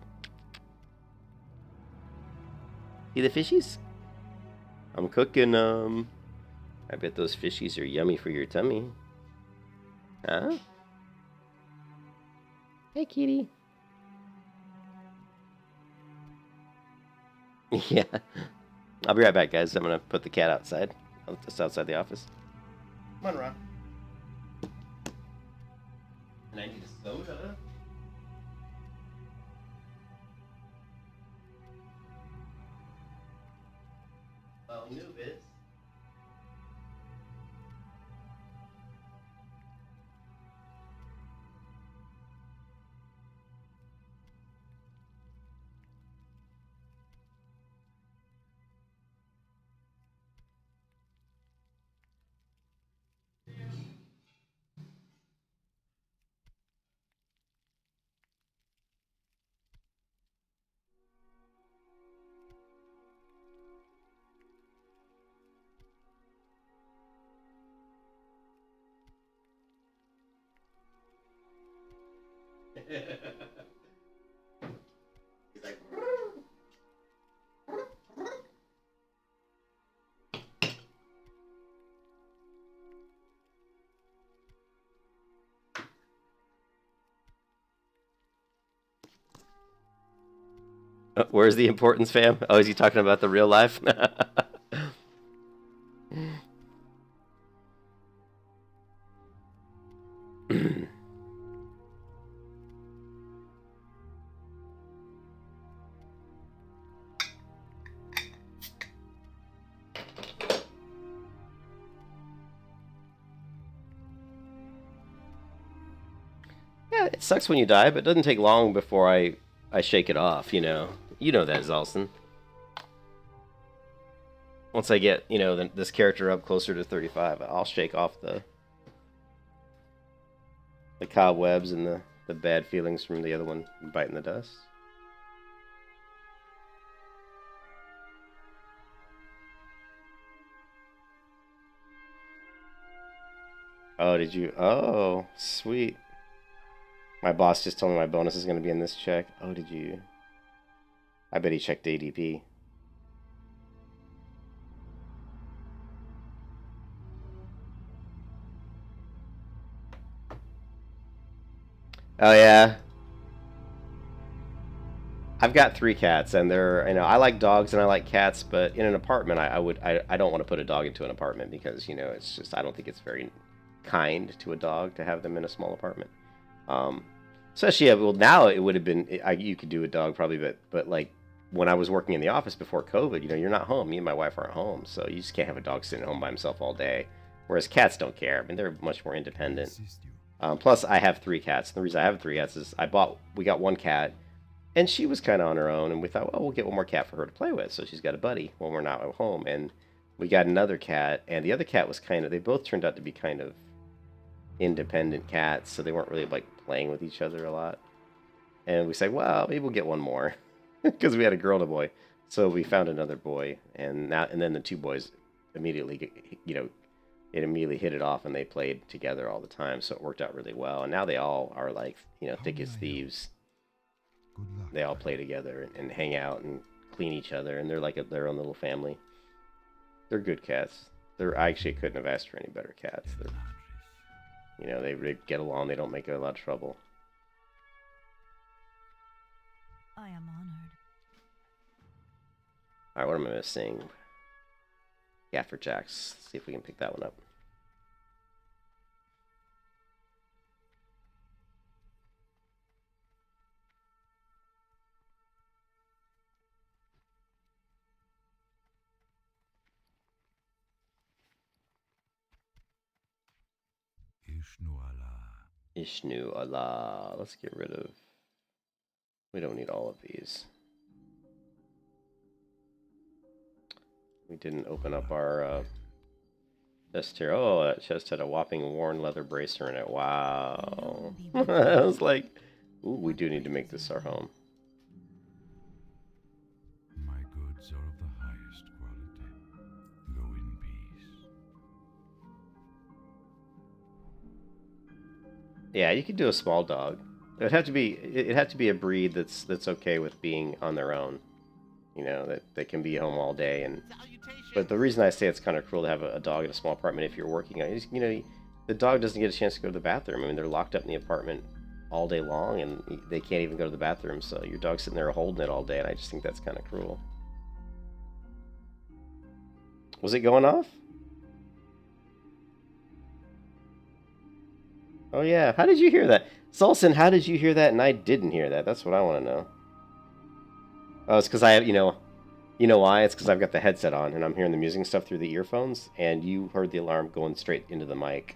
See the fishies? I'm cooking them. I bet those fishies are yummy for your tummy. Huh? Hey, kitty. Yeah. I'll be right back, guys. I'm gonna put the cat outside. Just outside the office. Come on, Ron. And I need a soda. Well, Nubis. He's like, where's the importance, fam? Oh, is he talking about the real life? Yeah, it sucks when you die, but it doesn't take long before I shake it off, you know. You know that, Zalson. Once I get, you know, this character up closer to 35, I'll shake off the cobwebs and the bad feelings from the other one biting the dust. Oh, did you? Oh, sweet. My boss just told me my bonus is going to be in this check. Oh, did you? I bet he checked ADP. Oh, yeah. I've got 3 cats, and they're, you know, I like dogs and I like cats, but in an apartment, I don't want to put a dog into an apartment because, you know, it's just, I don't think it's very kind to a dog to have them in a small apartment. Especially, well, now it would have been, you could do a dog probably, but like when I was working in the office before COVID, you know, you're not home. Me and my wife aren't home, so you just can't have a dog sitting at home by himself all day. Whereas cats don't care. I mean, they're much more independent. Plus, I have 3 cats. The reason I have 3 cats is we got 1 cat, and she was kind of on her own, and we thought, well, we'll get 1 more cat for her to play with, so she's got a buddy when we're not at home. And we got another cat, and the other cat was they both turned out to be kind of independent cats, so they weren't really like playing with each other a lot. And we said, well, maybe we'll get 1 more because we had a girl and a boy. So we found another boy, and then the 2 boys immediately, you know, it immediately hit it off, and they played together all the time. So it worked out really well. And now they all are like, you know, thick as thieves. They all play together and hang out and clean each other, and they're like their own little family. They're good cats. I actually couldn't have asked for any better cats. You know, they get along. They don't make a lot of trouble. I am honored. All right, what am I missing? Gaffer Jacks. See if we can pick that one up. Ishnu Allah. Let's get rid of... We don't need all of these. We didn't open up our chest here. Oh, that chest had a whopping worn leather bracer in it. Wow. I was like, ooh, we do need to make this our home. My goods are of the highest quality. Go in peace. Yeah, you could do a small dog. It'd have to be a breed that's okay with being on their own. you know, that can be home all day. And but the reason I say it's kind of cruel to have a dog in a small apartment if you're working on it is, you know, the dog doesn't get a chance to go to the bathroom. I mean, they're locked up in the apartment all day long, and they can't even go to the bathroom. So your dog's sitting there holding it all day, and I just think that's kind of cruel. Was it going off? Oh yeah, how did you hear that? Salson, how did you hear that and I didn't hear that? That's what I want to know. Oh, it's because I have, you know why? It's because I've got the headset on and I'm hearing the music and stuff through the earphones, and you heard the alarm going straight into the mic.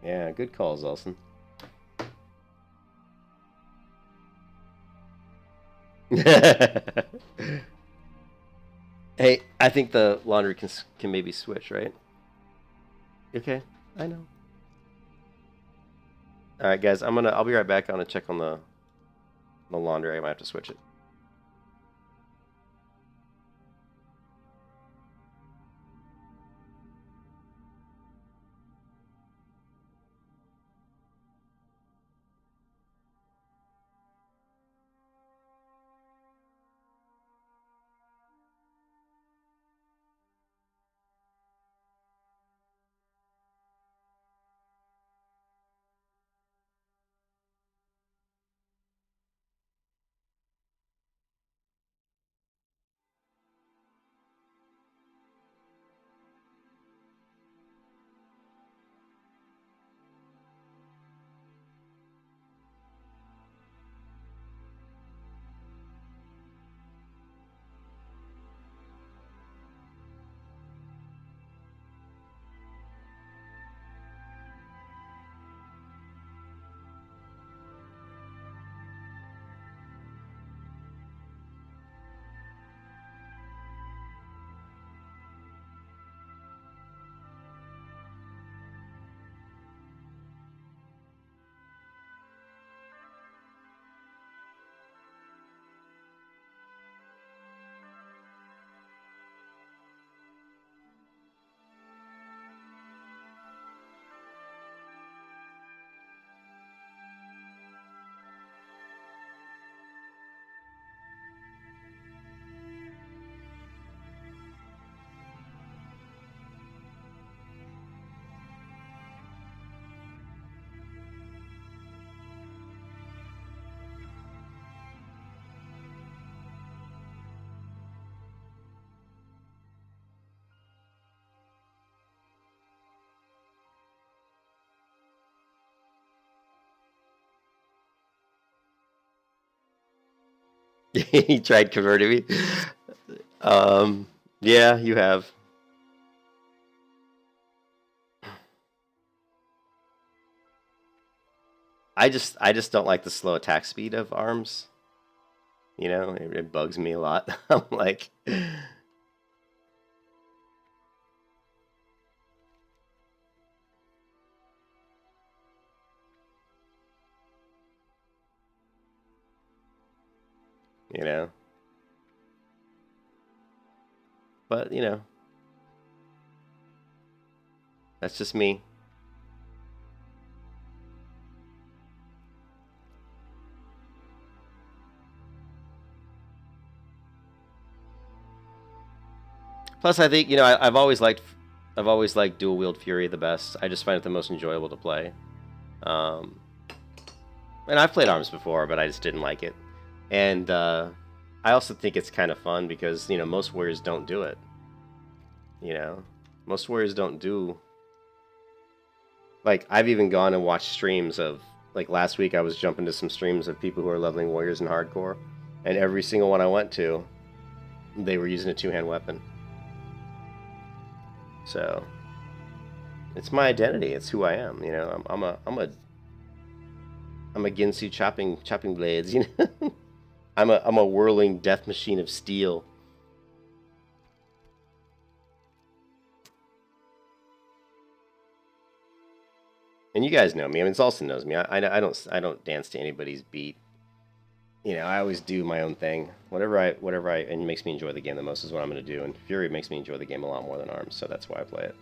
Yeah, good call, Zelson. Hey, I think the laundry can maybe switch, right? Okay, I know. All right, guys, I'll be right back. I'm gonna check on the laundry. I might have to switch it. He tried converting me. Yeah, you have. I just don't like the slow attack speed of arms. You know, it bugs me a lot. I'm like, you know, but you know, that's just me. Plus, I think, you know, I've always liked dual wield Fury the best. I just find it the most enjoyable to play. Um, and I've played arms before, but I just didn't like it. And I also think it's kind of fun because, you know, most warriors don't do it. You know, most warriors don't do. Like, I've even gone and watched streams of, like, last week I was jumping to some streams of people who are leveling warriors in hardcore, and every single one I went to, they were using a two-hand weapon. So, it's my identity. It's who I am. You know, I'm a Ginsu chopping blades. You know, I'm a whirling death machine of steel. And you guys know me. I mean, Zalson knows me. I don't dance to anybody's beat. You know, I always do my own thing. Whatever and it makes me enjoy the game the most is what I'm going to do. And Fury makes me enjoy the game a lot more than Arms, so that's why I play it.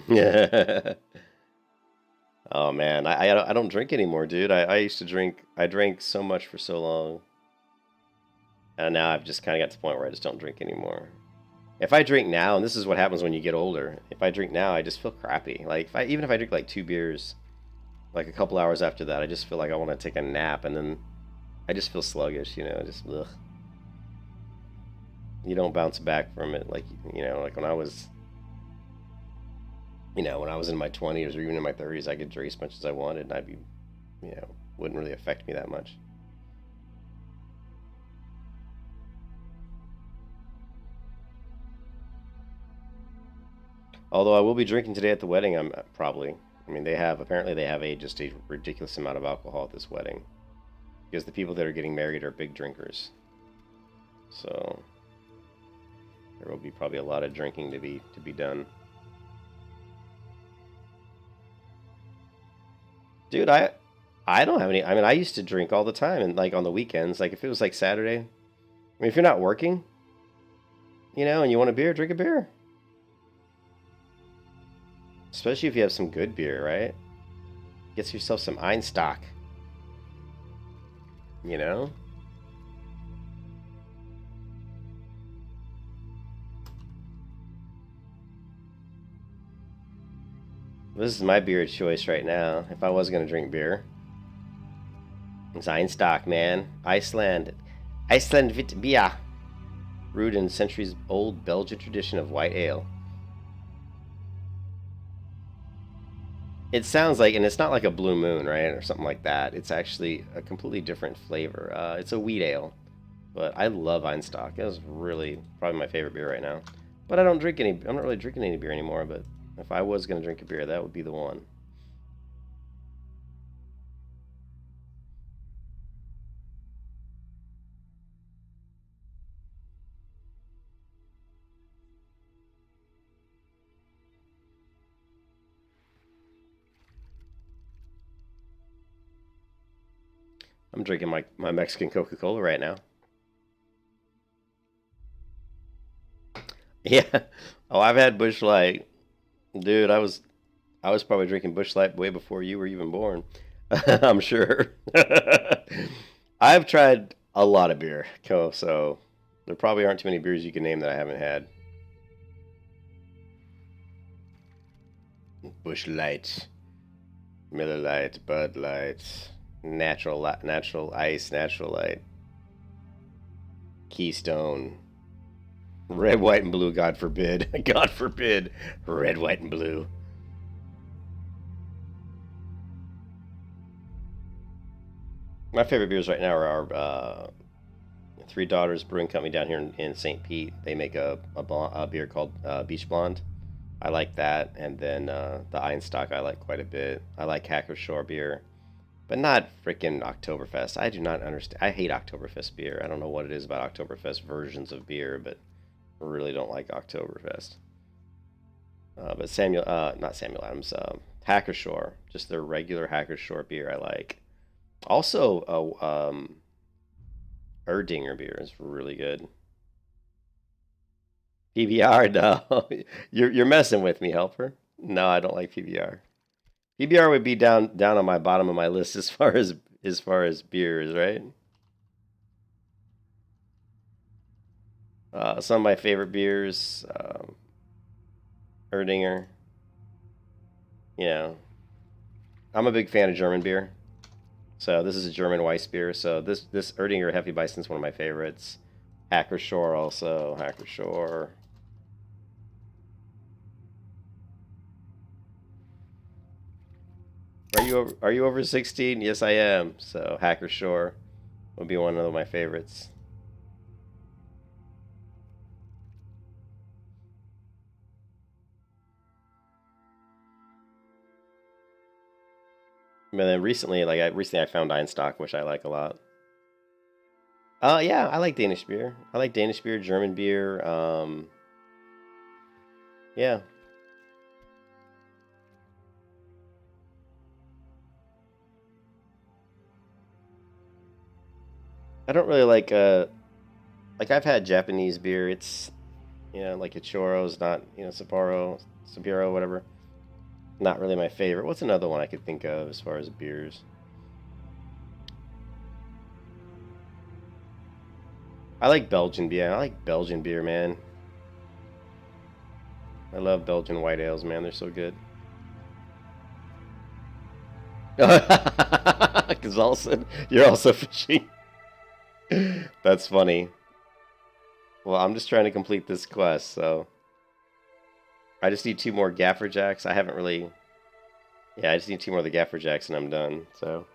Yeah. Oh man, I don't drink anymore, dude. I used to drink. I drank so much for so long, and now I've just kind of got to the point where I just don't drink anymore. If I drink now, and this is what happens when you get older, if I drink now, I just feel crappy. Like even if I drink like 2 beers, like a couple hours after that, I just feel like I want to take a nap, and then I just feel sluggish. You know, just ugh. You don't bounce back from it like like when I was. When I was in my 20s or even in my 30s, I could drink as much as I wanted, and I'd be, wouldn't really affect me that much. Although I will be drinking today at the wedding, I'm probably. I mean, apparently they have just a ridiculous amount of alcohol at this wedding, because the people that are getting married are big drinkers. So there will be probably a lot of drinking to be done. Dude, I don't have any. I mean, I used to drink all the time, and like on the weekends, like if it was like Saturday. I mean, if you're not working, and you want a beer, drink a beer. Especially if you have some good beer, right? Get yourself some Einstock. This is my beer of choice right now. If I was gonna drink beer, it's Einstock, man. Iceland Vit Beer, brewed in centuries-old Belgian tradition of white ale. It sounds like, and it's not like a Blue Moon, right, or something like that. It's actually a completely different flavor. It's a wheat ale, but I love Einstock. It was really probably my favorite beer right now. But I don't drink any. I'm not really drinking any beer anymore. But if I was gonna drink a beer, that would be the one. I'm drinking my Mexican Coca-Cola right now. Yeah. Oh, I've had Busch Light. Dude, I was probably drinking Busch Light way before you were even born. I'm sure. I've tried a lot of beer, so there probably aren't too many beers you can name that I haven't had. Busch Light, Miller Light, Bud Light, Natural Ice, Natural Light, Keystone, Red, White, and Blue. God forbid, God forbid, Red, White, and Blue. My favorite beers right now are our Three Daughters Brewing Company down here in St. Pete. They make a beer called Beach Blonde. I like that, and then the Einstock I like quite a bit. I like Hacker Shore beer, but not freaking Oktoberfest. I do not understand. I hate Oktoberfest beer. I don't know what it is about Oktoberfest versions of beer, but I really don't like Oktoberfest. But not Samuel Adams, Hacker Shore, just their regular Hacker Shore beer I like. Also, Erdinger beer is really good. PBR, no, you're messing with me, helper. No, I don't like PBR. PBR would be down on my bottom of my list as far as beers, right? Some of my favorite beers, Erdinger. I'm a big fan of German beer. So this is a German Weiss beer. So this Erdinger Hefeweizen is one of my favorites. Hacker Shore also. Hacker Shore. Are you over 16? Yes, I am. So Hacker Shore would be one of my favorites. But then recently, I found Einstock, which I like a lot. Yeah, I like Danish beer. I like Danish beer, German beer. Yeah. I don't really like I've had Japanese beer. It's like a Choro's, not Sapporo, whatever. Not really my favorite. What's another one I could think of as far as beers? I like Belgian beer. I like Belgian beer, man. I love Belgian white ales, man. They're so good. Because also, you're also fishing. That's funny. Well, I'm just trying to complete this quest, so I just need 2 more Gaffer Jacks. I haven't really... Yeah, I just need 2 more of the Gaffer Jacks and I'm done, so...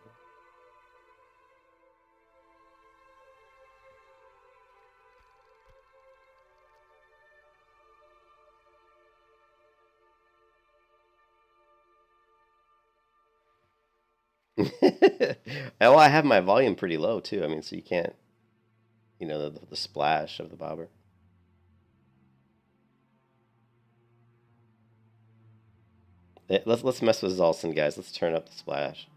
Well, I have my volume pretty low, too. I mean, so you can't... You know, the splash of the bobber. Let's mess with Zolson, guys. Let's turn up the splash.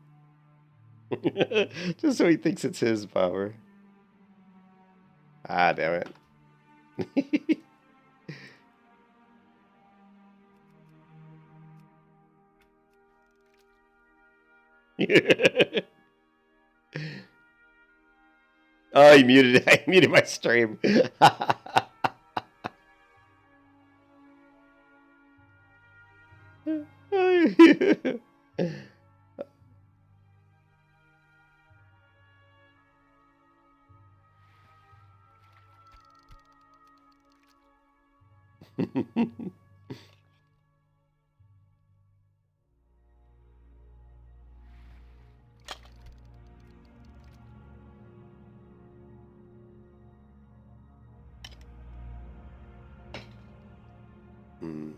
Just so he thinks it's his power. Ah, damn it. Oh, he muted it. I muted my stream. Hmm.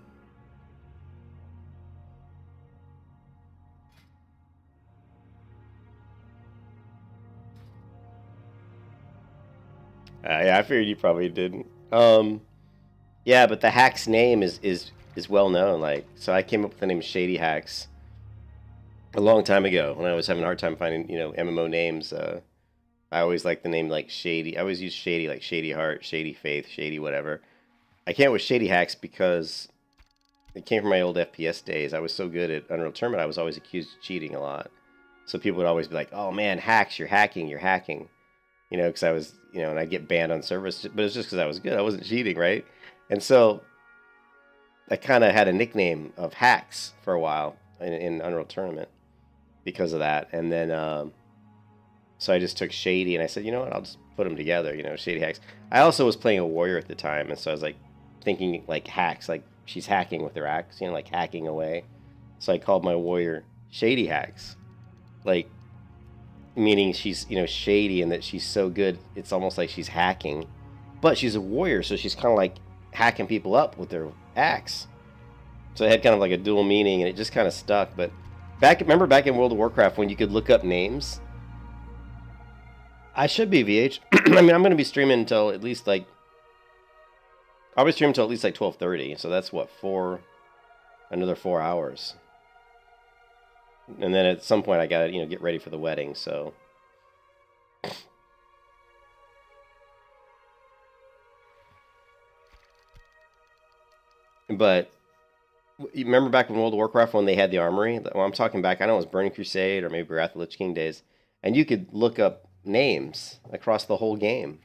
Yeah, I figured you probably didn't. Yeah, but the hack's name is well known. Like, so I came up with the name Shady Hacks a long time ago when I was having a hard time finding, you know, MMO names. I always liked the name like Shady. I always use Shady, like Shady Heart, Shady Faith, Shady whatever. I came up with Shady Hacks because it came from my old FPS days. I was so good at Unreal Tournament, I was always accused of cheating a lot. So people would always be like, "Oh man, hacks! You're hacking! You're hacking!" You know, because I was, you know, and I get banned on servers, but it's just because I was good. I wasn't cheating, right? And so I kind of had a nickname of Hacks for a while in Unreal Tournament because of that. And then, so I just took Shady and I said, you know what, I'll just put them together, you know, Shady Hacks. I also was playing a warrior at the time, and so I was like thinking like hacks, like she's hacking with her axe, you know, like hacking away. So I called my warrior Shady Hacks, like meaning she's, you know, shady and that she's so good, it's almost like she's hacking. But she's a warrior, so she's kind of like hacking people up with their axe. So it had kind of like a dual meaning, and it just kind of stuck. But remember back in World of Warcraft when you could look up names? I should be VH. I mean, I'm going to be streaming until at least like... I'll be streaming until at least like 12:30. So that's what, another 4 hours. And then at some point I gotta, you know, get ready for the wedding, so... But, you remember back in World of Warcraft when they had the armory? Well, I'm talking back, I know it was Burning Crusade or maybe Wrath of the Lich King days. And you could look up names across the whole game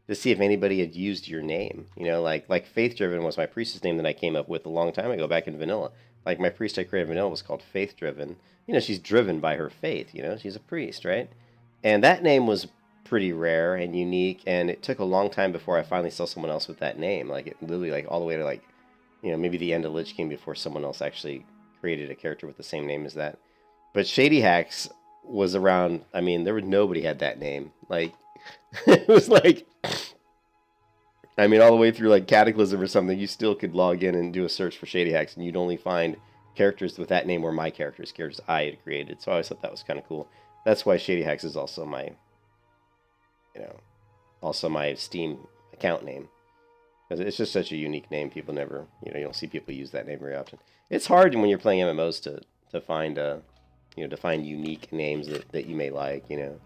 to see if anybody had used your name. You know, like Faith Driven was my priestess name that I came up with a long time ago back in Vanilla. Like my priest I created in Vanilla was called Faith Driven. You know, she's driven by her faith, you know, she's a priest, right? And that name was pretty rare and unique, and it took a long time before I finally saw someone else with that name. Like, it literally, like, all the way to, like, you know, maybe the end of Lich King before someone else actually created a character with the same name as that. But Shady Hacks was around, I mean, nobody had that name. Like, it was like, I mean, all the way through, like, Cataclysm or something, you still could log in and do a search for Shady Hacks, and you'd only find characters with that name were my characters I had created. So I always thought that was kind of cool. That's why Shady Hacks is also my, you know, also my Steam account name. Because it's just such a unique name. People never, you know, you don't see people use that name very often. It's hard when you're playing MMOs to find, you know, to find unique names that you may like, you know.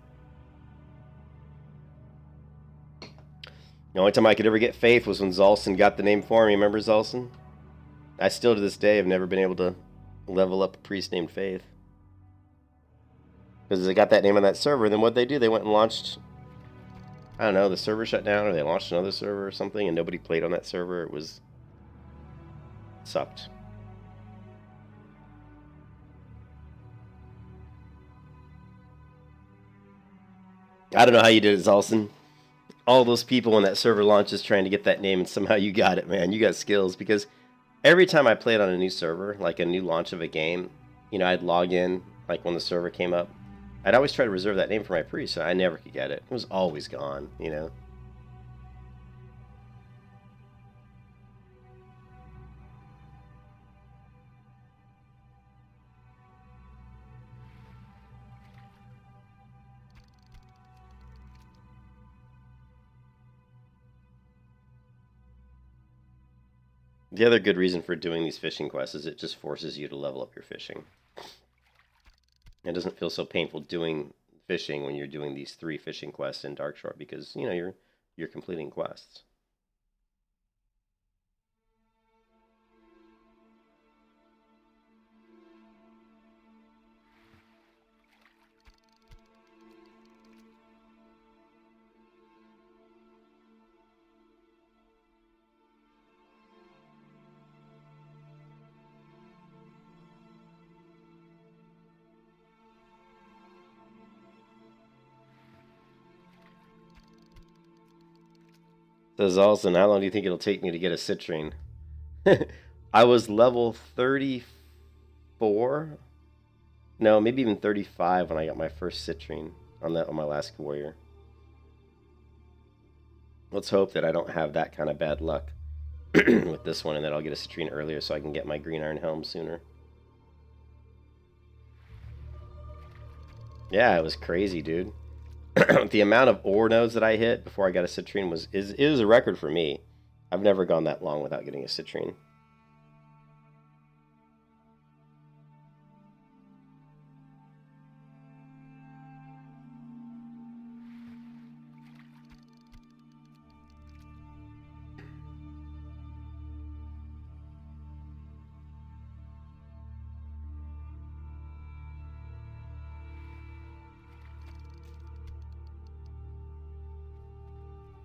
The only time I could ever get Faith was when Zolson got the name for me. Remember Zolson? I still to this day have never been able to level up a priest named Faith. Because they got that name on that server, and then what they do, they went and launched, I don't know, the server shut down, or they launched another server or something, and nobody played on that server. It sucked. I don't know how you did it, Zalson. All those people when that server launches trying to get that name, and somehow you got it, man. You got skills, because every time I played on a new server, like a new launch of a game, you know, I'd log in, like when the server came up. I'd always try to reserve that name for my priest, so I never could get it. It was always gone, you know. The other good reason for doing these fishing quests is it just forces you to level up your fishing. It doesn't feel so painful doing fishing when you're doing these 3 fishing quests in Darkshore, because, you know, you're completing quests. Says Alson, how long do you think it'll take me to get a citrine? I was level 34. No, maybe even 35 when I got my first citrine on my last warrior. Let's hope that I don't have that kind of bad luck with this one, and that I'll get a citrine earlier so I can get my green iron helm sooner. Yeah, it was crazy, dude. The amount of ore nodes that I hit before I got a citrine was a record for me. I've never gone that long without getting a citrine.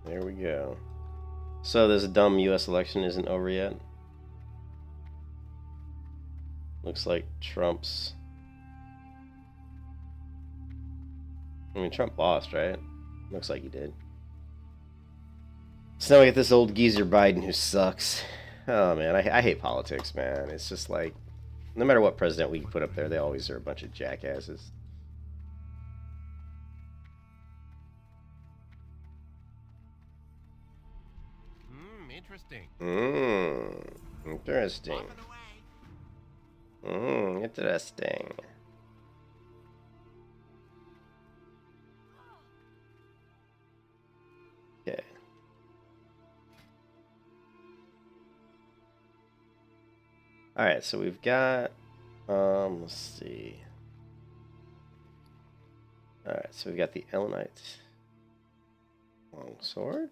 There we go. So this dumb US election isn't over yet. Looks like Trump's... I mean, Trump lost, right? Looks like he did. So now we get this old geezer Biden who sucks. Oh, man, I hate politics, man. It's just like, no matter what president we put up there, they always are a bunch of jackasses. Interesting. Interesting. Interesting. Okay. Alright, so we've got, let's see. Alright, so we've got the Ellenite longsword.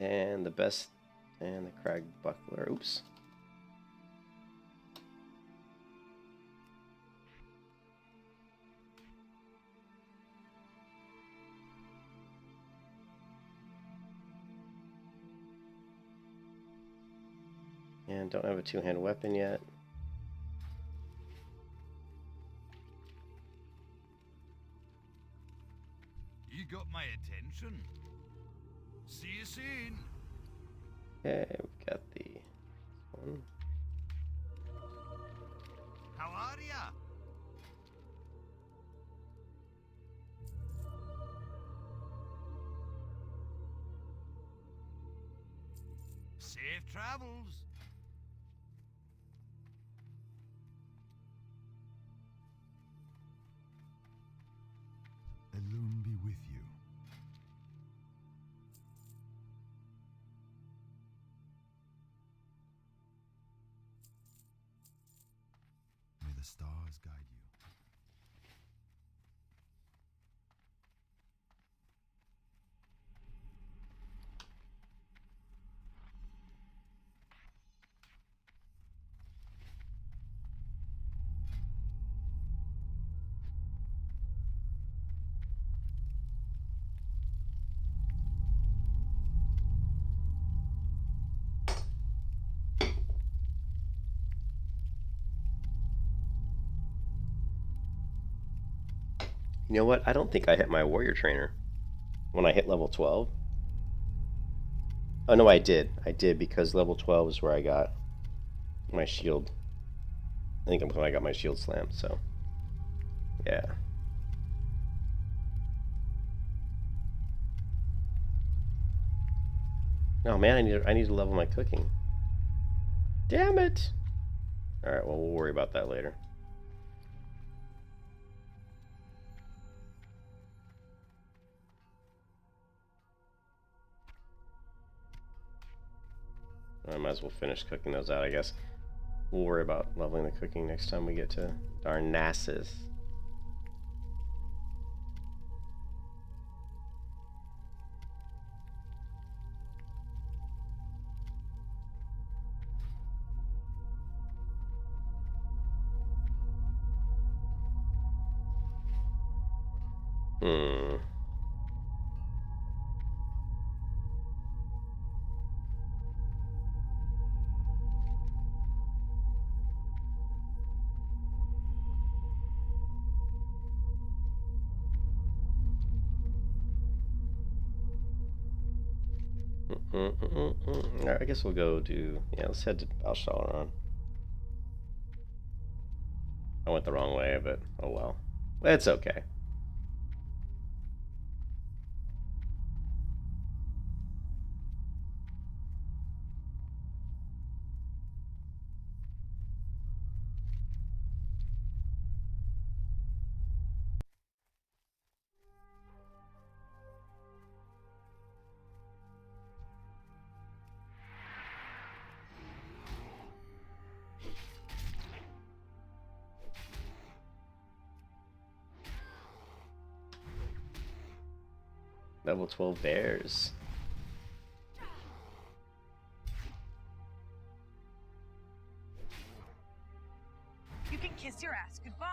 And the best, and the Crag Buckler. Oops. And don't have a two-hand weapon yet. You got my attention. See you soon. Okay, we've got the one. How are ya? Safe travels. Alone be with you. May the stars guide you. You know what? I don't think I hit my warrior trainer when I hit level 12. Oh no, I did. I did because level 12 is where I got my shield. I think I'm when I got my shield slammed, so yeah. Oh man, I need to level my cooking. Damn it! Alright, well we'll worry about that later. I might as well finish cooking those out, I guess. We'll worry about leveling the cooking next time we get to Darnassus. Alright, I guess we'll go do... Yeah, let's head to Valshalaran. I went the wrong way, but oh well. It's okay. Level 12 bears. You can kiss your ass goodbye.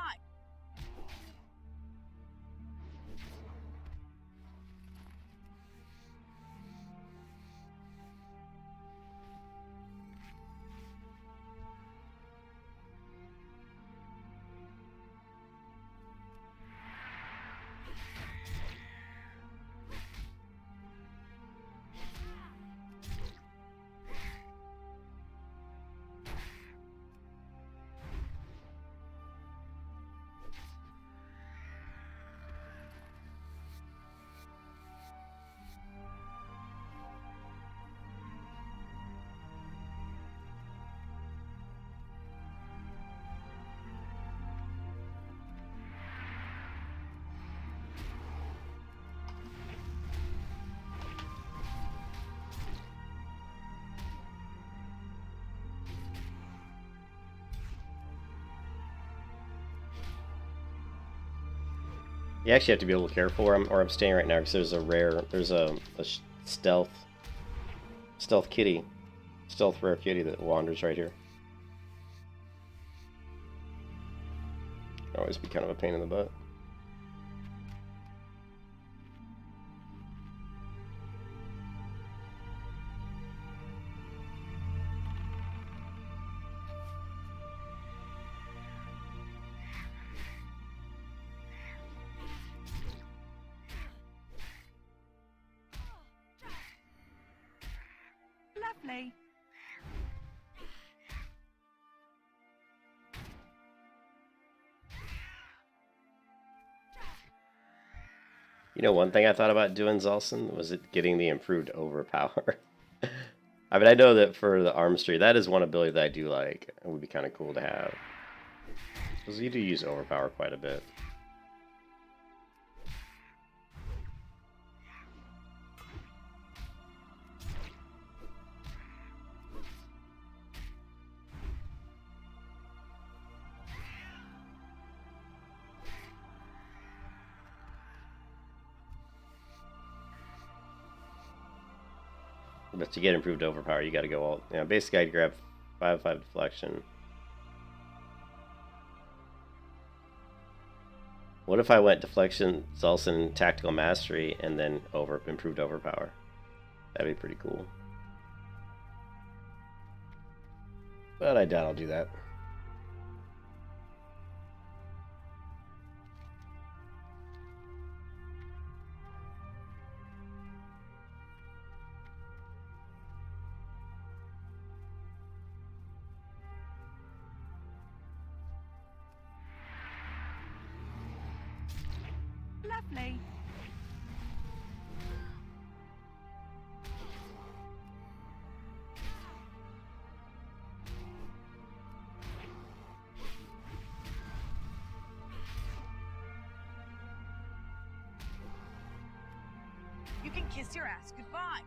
You actually have to be a little careful where I'm staying right now because there's a stealth rare kitty that wanders right here. Always be kind of a pain in the butt. Lovely. You know, one thing I thought about doing, Zolson, was it getting the improved overpower. I mean, I know that for the armistry, that is one ability that I do like. It would be kind of cool to have. Because you do use overpower quite a bit. But to get improved overpower, you got to go all... You know, basically, I'd grab 5/5 deflection. What if I went deflection, Zolson, tactical mastery, and then improved overpower? That'd be pretty cool. But I doubt I'll do that. Lovely. You can kiss your ass goodbye.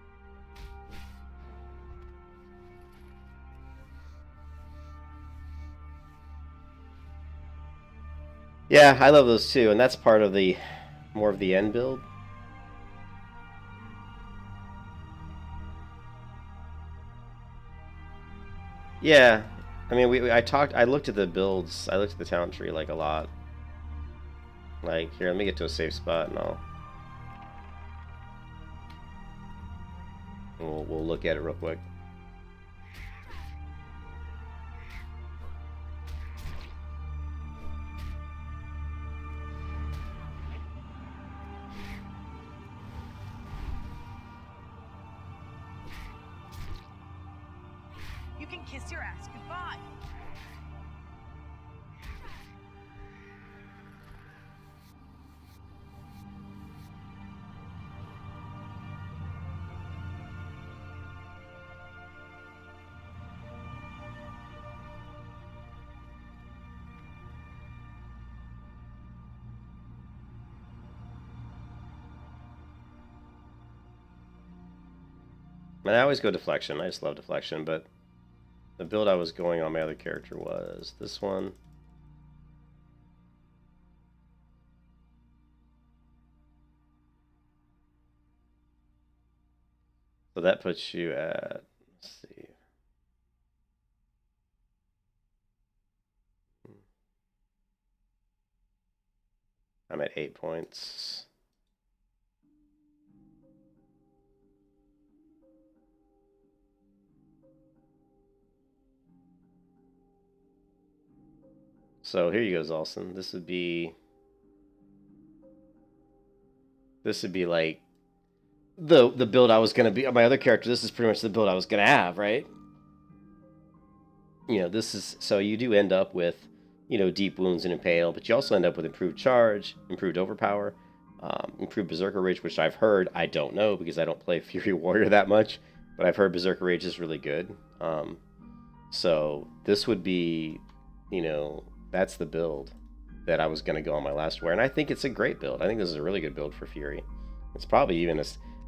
Yeah, I love those too, and that's part of the more of the end build. Yeah, I mean, I looked at the builds, I looked at the talent tree like a lot. Like, here, let me get to a safe spot and we'll look at it real quick. You can kiss your ass goodbye. And I always go deflection. I just love deflection, but the build I was going on my other character was this one. So that puts you at, let's see. I'm at 8 points. So here you go, Zolson. This would be like the build I was gonna be my other character. This is pretty much the build I was gonna have, right? You know, this is so you do end up with, you know, deep wounds and impale, but you also end up with improved charge, improved overpower, improved berserker rage, which I've heard, I don't know because I don't play Fury Warrior that much, but I've heard berserker rage is really good. So this would be, you know, that's the build that I was going to go on my last wear, and I think it's a great build. I think this is a really good build for Fury. It's probably even I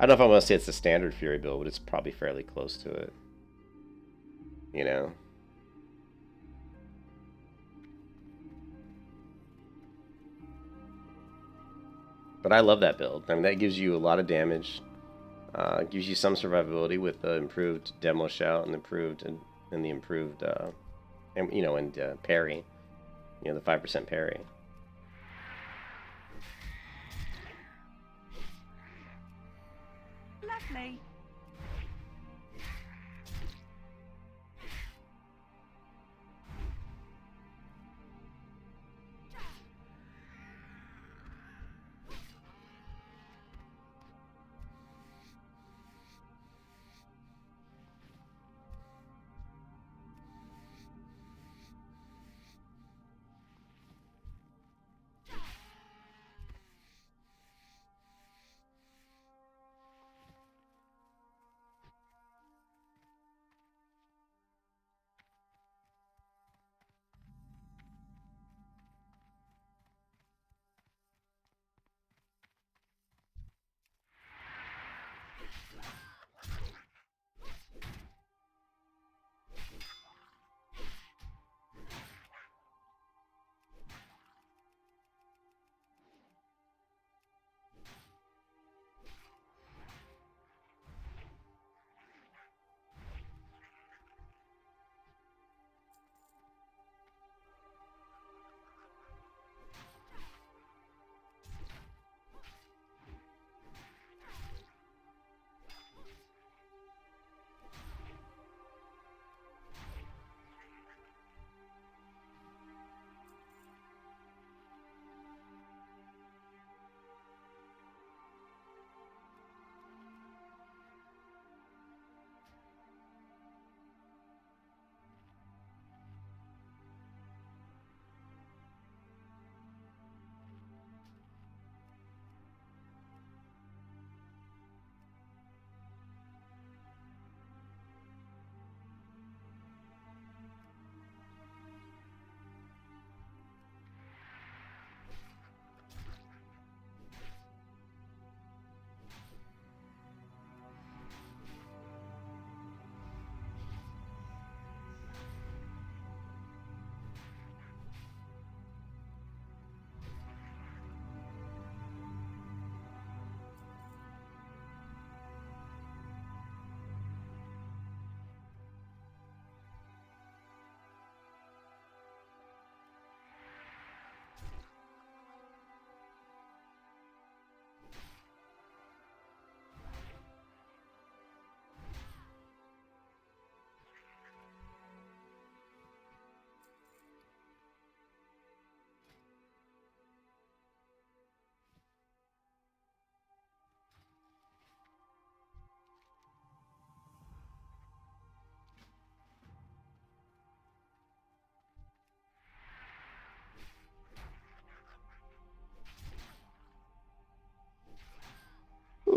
don't know if I want to say it's a standard Fury build, but it's probably fairly close to it. You know? But I love that build. I mean, that gives you a lot of damage. Gives you some survivability with the improved demo shout and the improved parry. You know, the 5% parry. Lovely.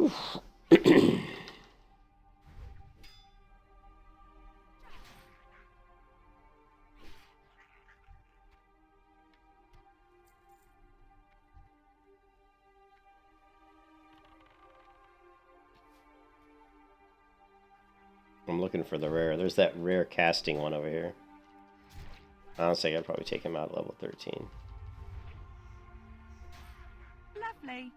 Whew. I'm looking for the rare. There's that rare casting one over here. Honestly, I'd probably take him out at level 13. Lovely.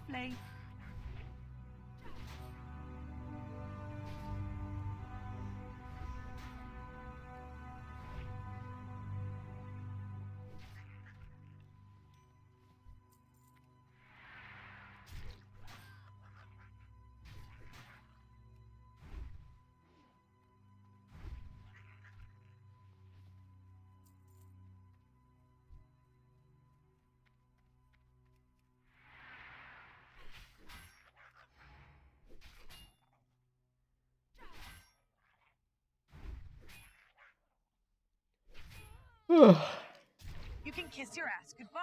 Lovely. You can kiss your ass goodbye.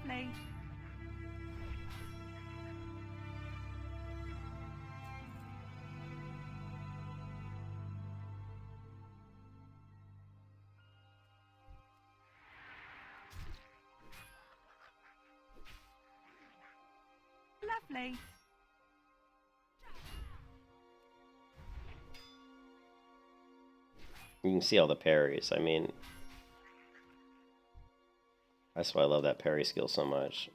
Lovely. Lovely. You can see all the parries. I mean, that's why I love that parry skill so much.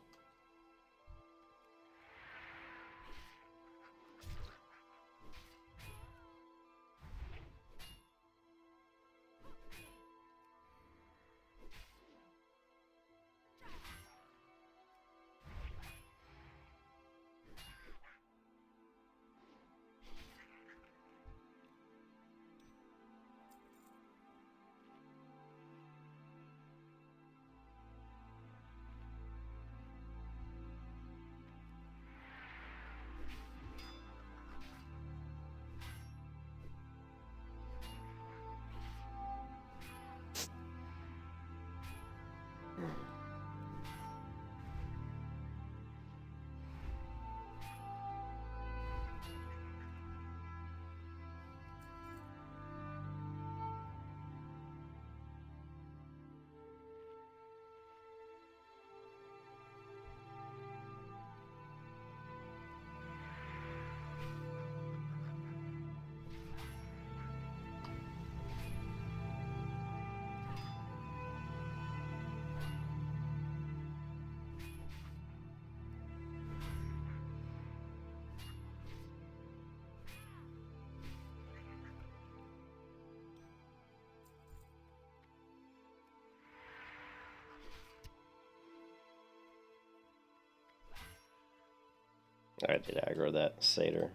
Alright, did I aggro that satyr?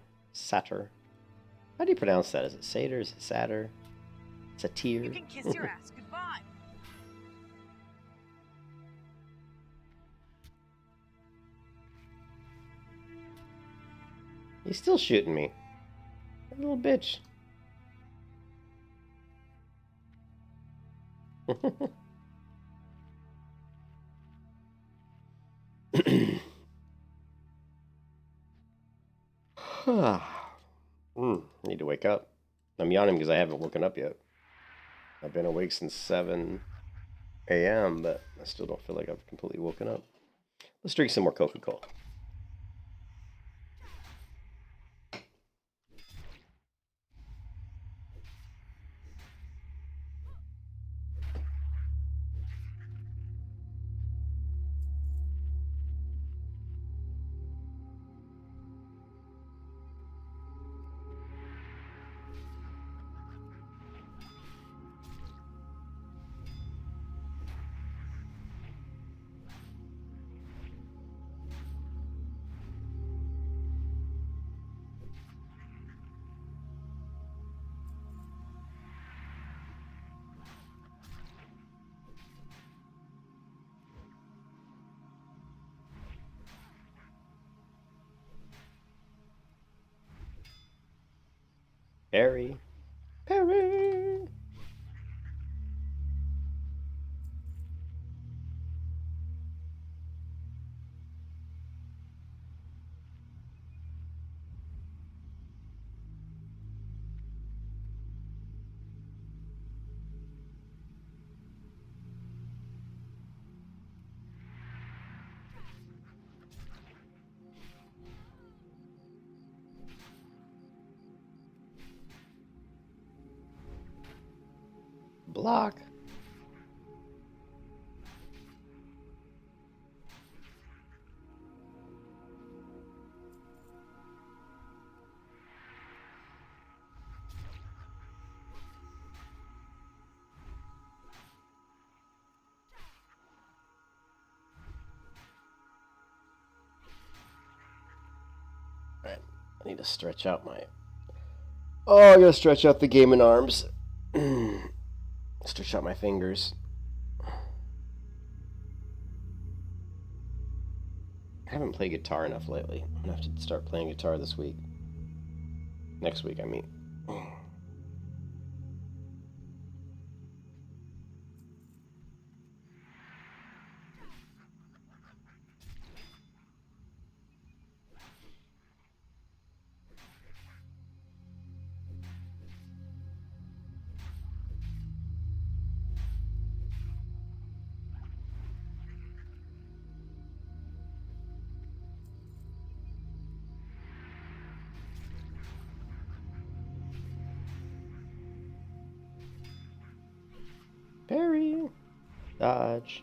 How do you pronounce that? Is it satyr? Is it satyr? Satyr? You can kiss your ass goodbye. He's still shooting me. That little bitch. Need to wake up. I'm yawning because I haven't woken up yet. I've been awake since 7 a.m., but I still don't feel like I've completely woken up. Let's drink some more Coca-Cola. Perry. Perry. Block. Alright, I need to stretch out my... Oh, I gotta stretch out the gaming arms. Stretch out my fingers. I haven't played guitar enough lately. I'm gonna have to start playing guitar this week. Next week, I mean. Parry. Dodge.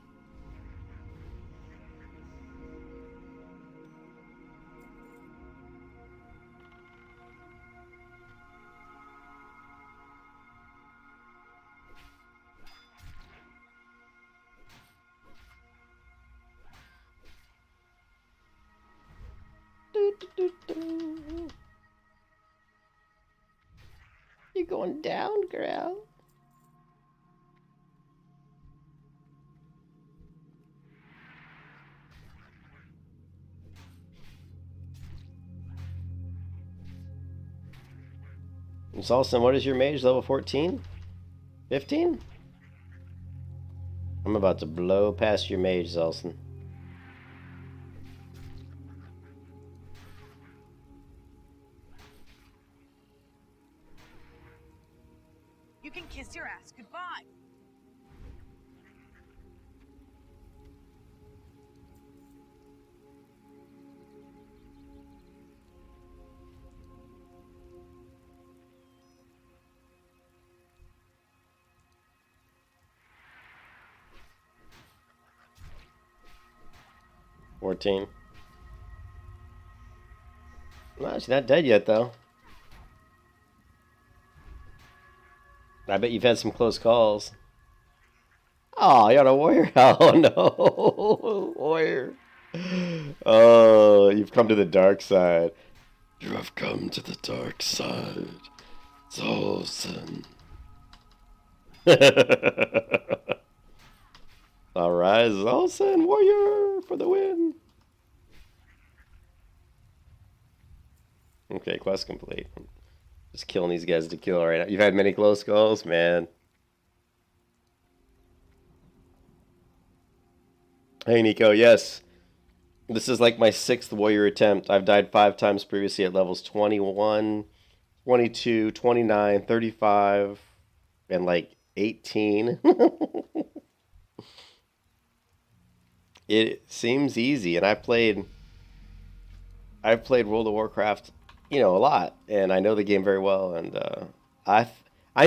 You going down, girl? Salson, what is your mage? Level 14? 15? I'm about to blow past your mage, Salson. You can kiss your ass goodbye. $14. No, she's not dead yet, though. I bet you've had some close calls. Oh, you're on a warrior? Oh, no. Warrior. Oh, you've come to the dark side. You have come to the dark side. Zolson. Alright, Zolson, warrior for the win. Okay, quest complete. Just killing these guys to kill right now. You've had many close calls, man. Hey, Nico, yes. This is like my 6th warrior attempt. I've died 5 times previously at levels 21, 22, 29, 35, and like 18. It seems easy, and I've played World of Warcraft, a lot, and I know the game very well. And I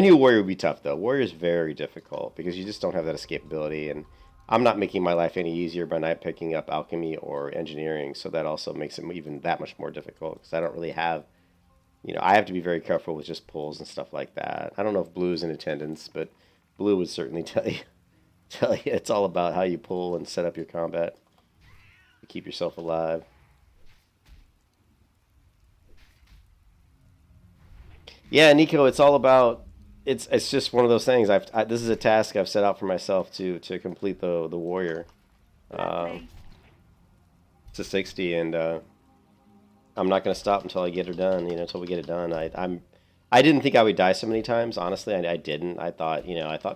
knew Warrior would be tough though. Warrior is very difficult because you just don't have that escapability, and I'm not making my life any easier by not picking up alchemy or engineering, so that also makes it even that much more difficult because I don't really have, I have to be very careful with just pulls and stuff like that. I don't know if Blue's in attendance, but Blue would certainly tell you it's all about how you pull and set up your combat to keep yourself alive. Yeah, Nico, it's all about it's just one of those things. This is a task I've set out for myself to complete the warrior to 60, and I'm not going to stop until I get her done. Until we get it done. I didn't think I would die so many times. Honestly, I didn't. I thought,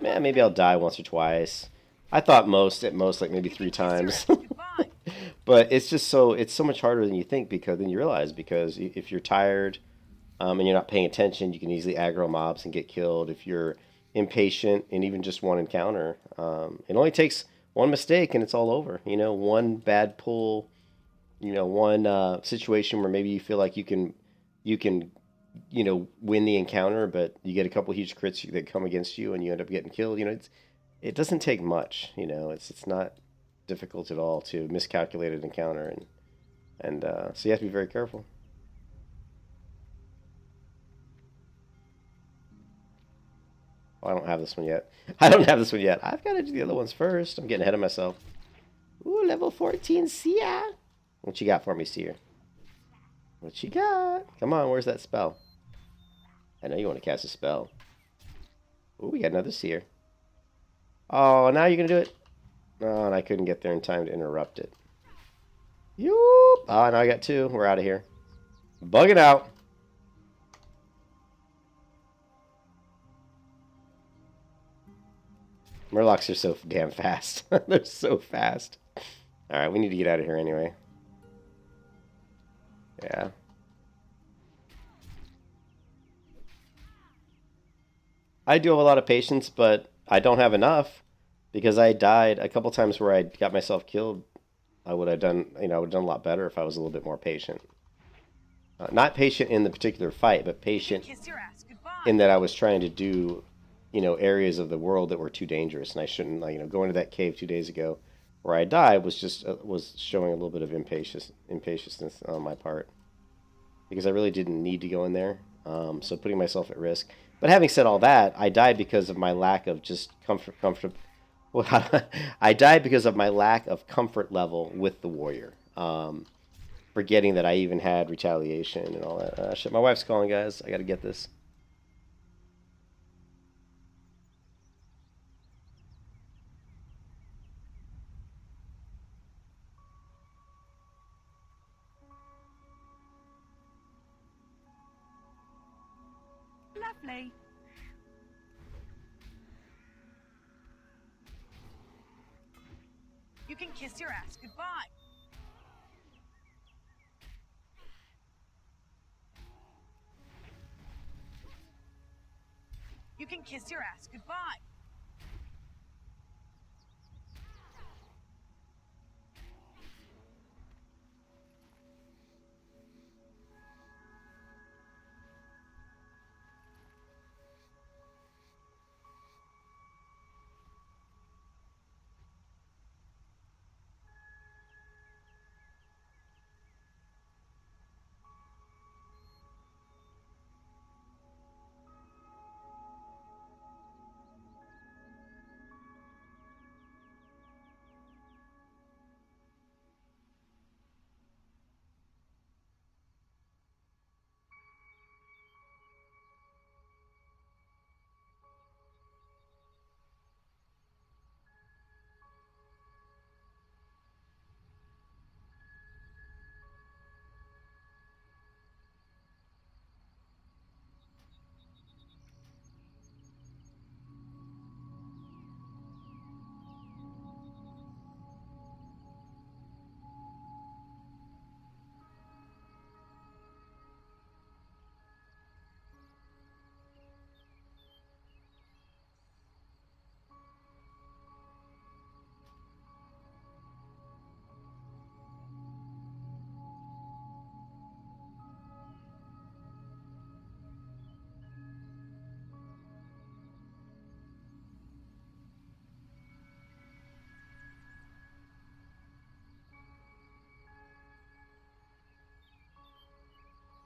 man, maybe I'll die once or twice. I thought at most like maybe 3 times. But it's so much harder than you think because if you're tired and you're not paying attention, you can easily aggro mobs and get killed. If you're impatient and even just one encounter, it only takes one mistake and it's all over. One bad pull, one situation where maybe you feel like you can win the encounter, but you get a couple huge crits that come against you and you end up getting killed. It doesn't take much. It's not difficult at all to miscalculate an encounter, and so you have to be very careful. Oh, I don't have this one yet. I've got to do the other ones first. I'm getting ahead of myself. Ooh, level 14, Seer. What you got for me, Seer? What you got? Come on, where's that spell? I know you want to cast a spell. Ooh, we got another Seer. Oh, now you're going to do it? Oh, and I couldn't get there in time to interrupt it. Yoop! Oh, now I got 2. We're out of here. Bugging out. Murlocs are so damn fast. They're so fast. Alright, we need to get out of here anyway. Yeah. I do have a lot of patience, but I don't have enough because I died a couple times where I got myself killed. I would have done, I would have done a lot better if I was a little bit more patient. Not patient in the particular fight, but patient in that I was trying to do, areas of the world that were too dangerous, and I shouldn't. Going to that cave 2 days ago, where I died, was just was showing a little bit of impatience on my part, because I really didn't need to go in there. So putting myself at risk. But having said all that, I died because of my lack of just comfort. Well, I died because of my lack of comfort level with the warrior. Forgetting that I even had retaliation and all that. Shit, my wife's calling, guys. I got to get this. Lovely. You can kiss your ass goodbye. You can kiss your ass goodbye.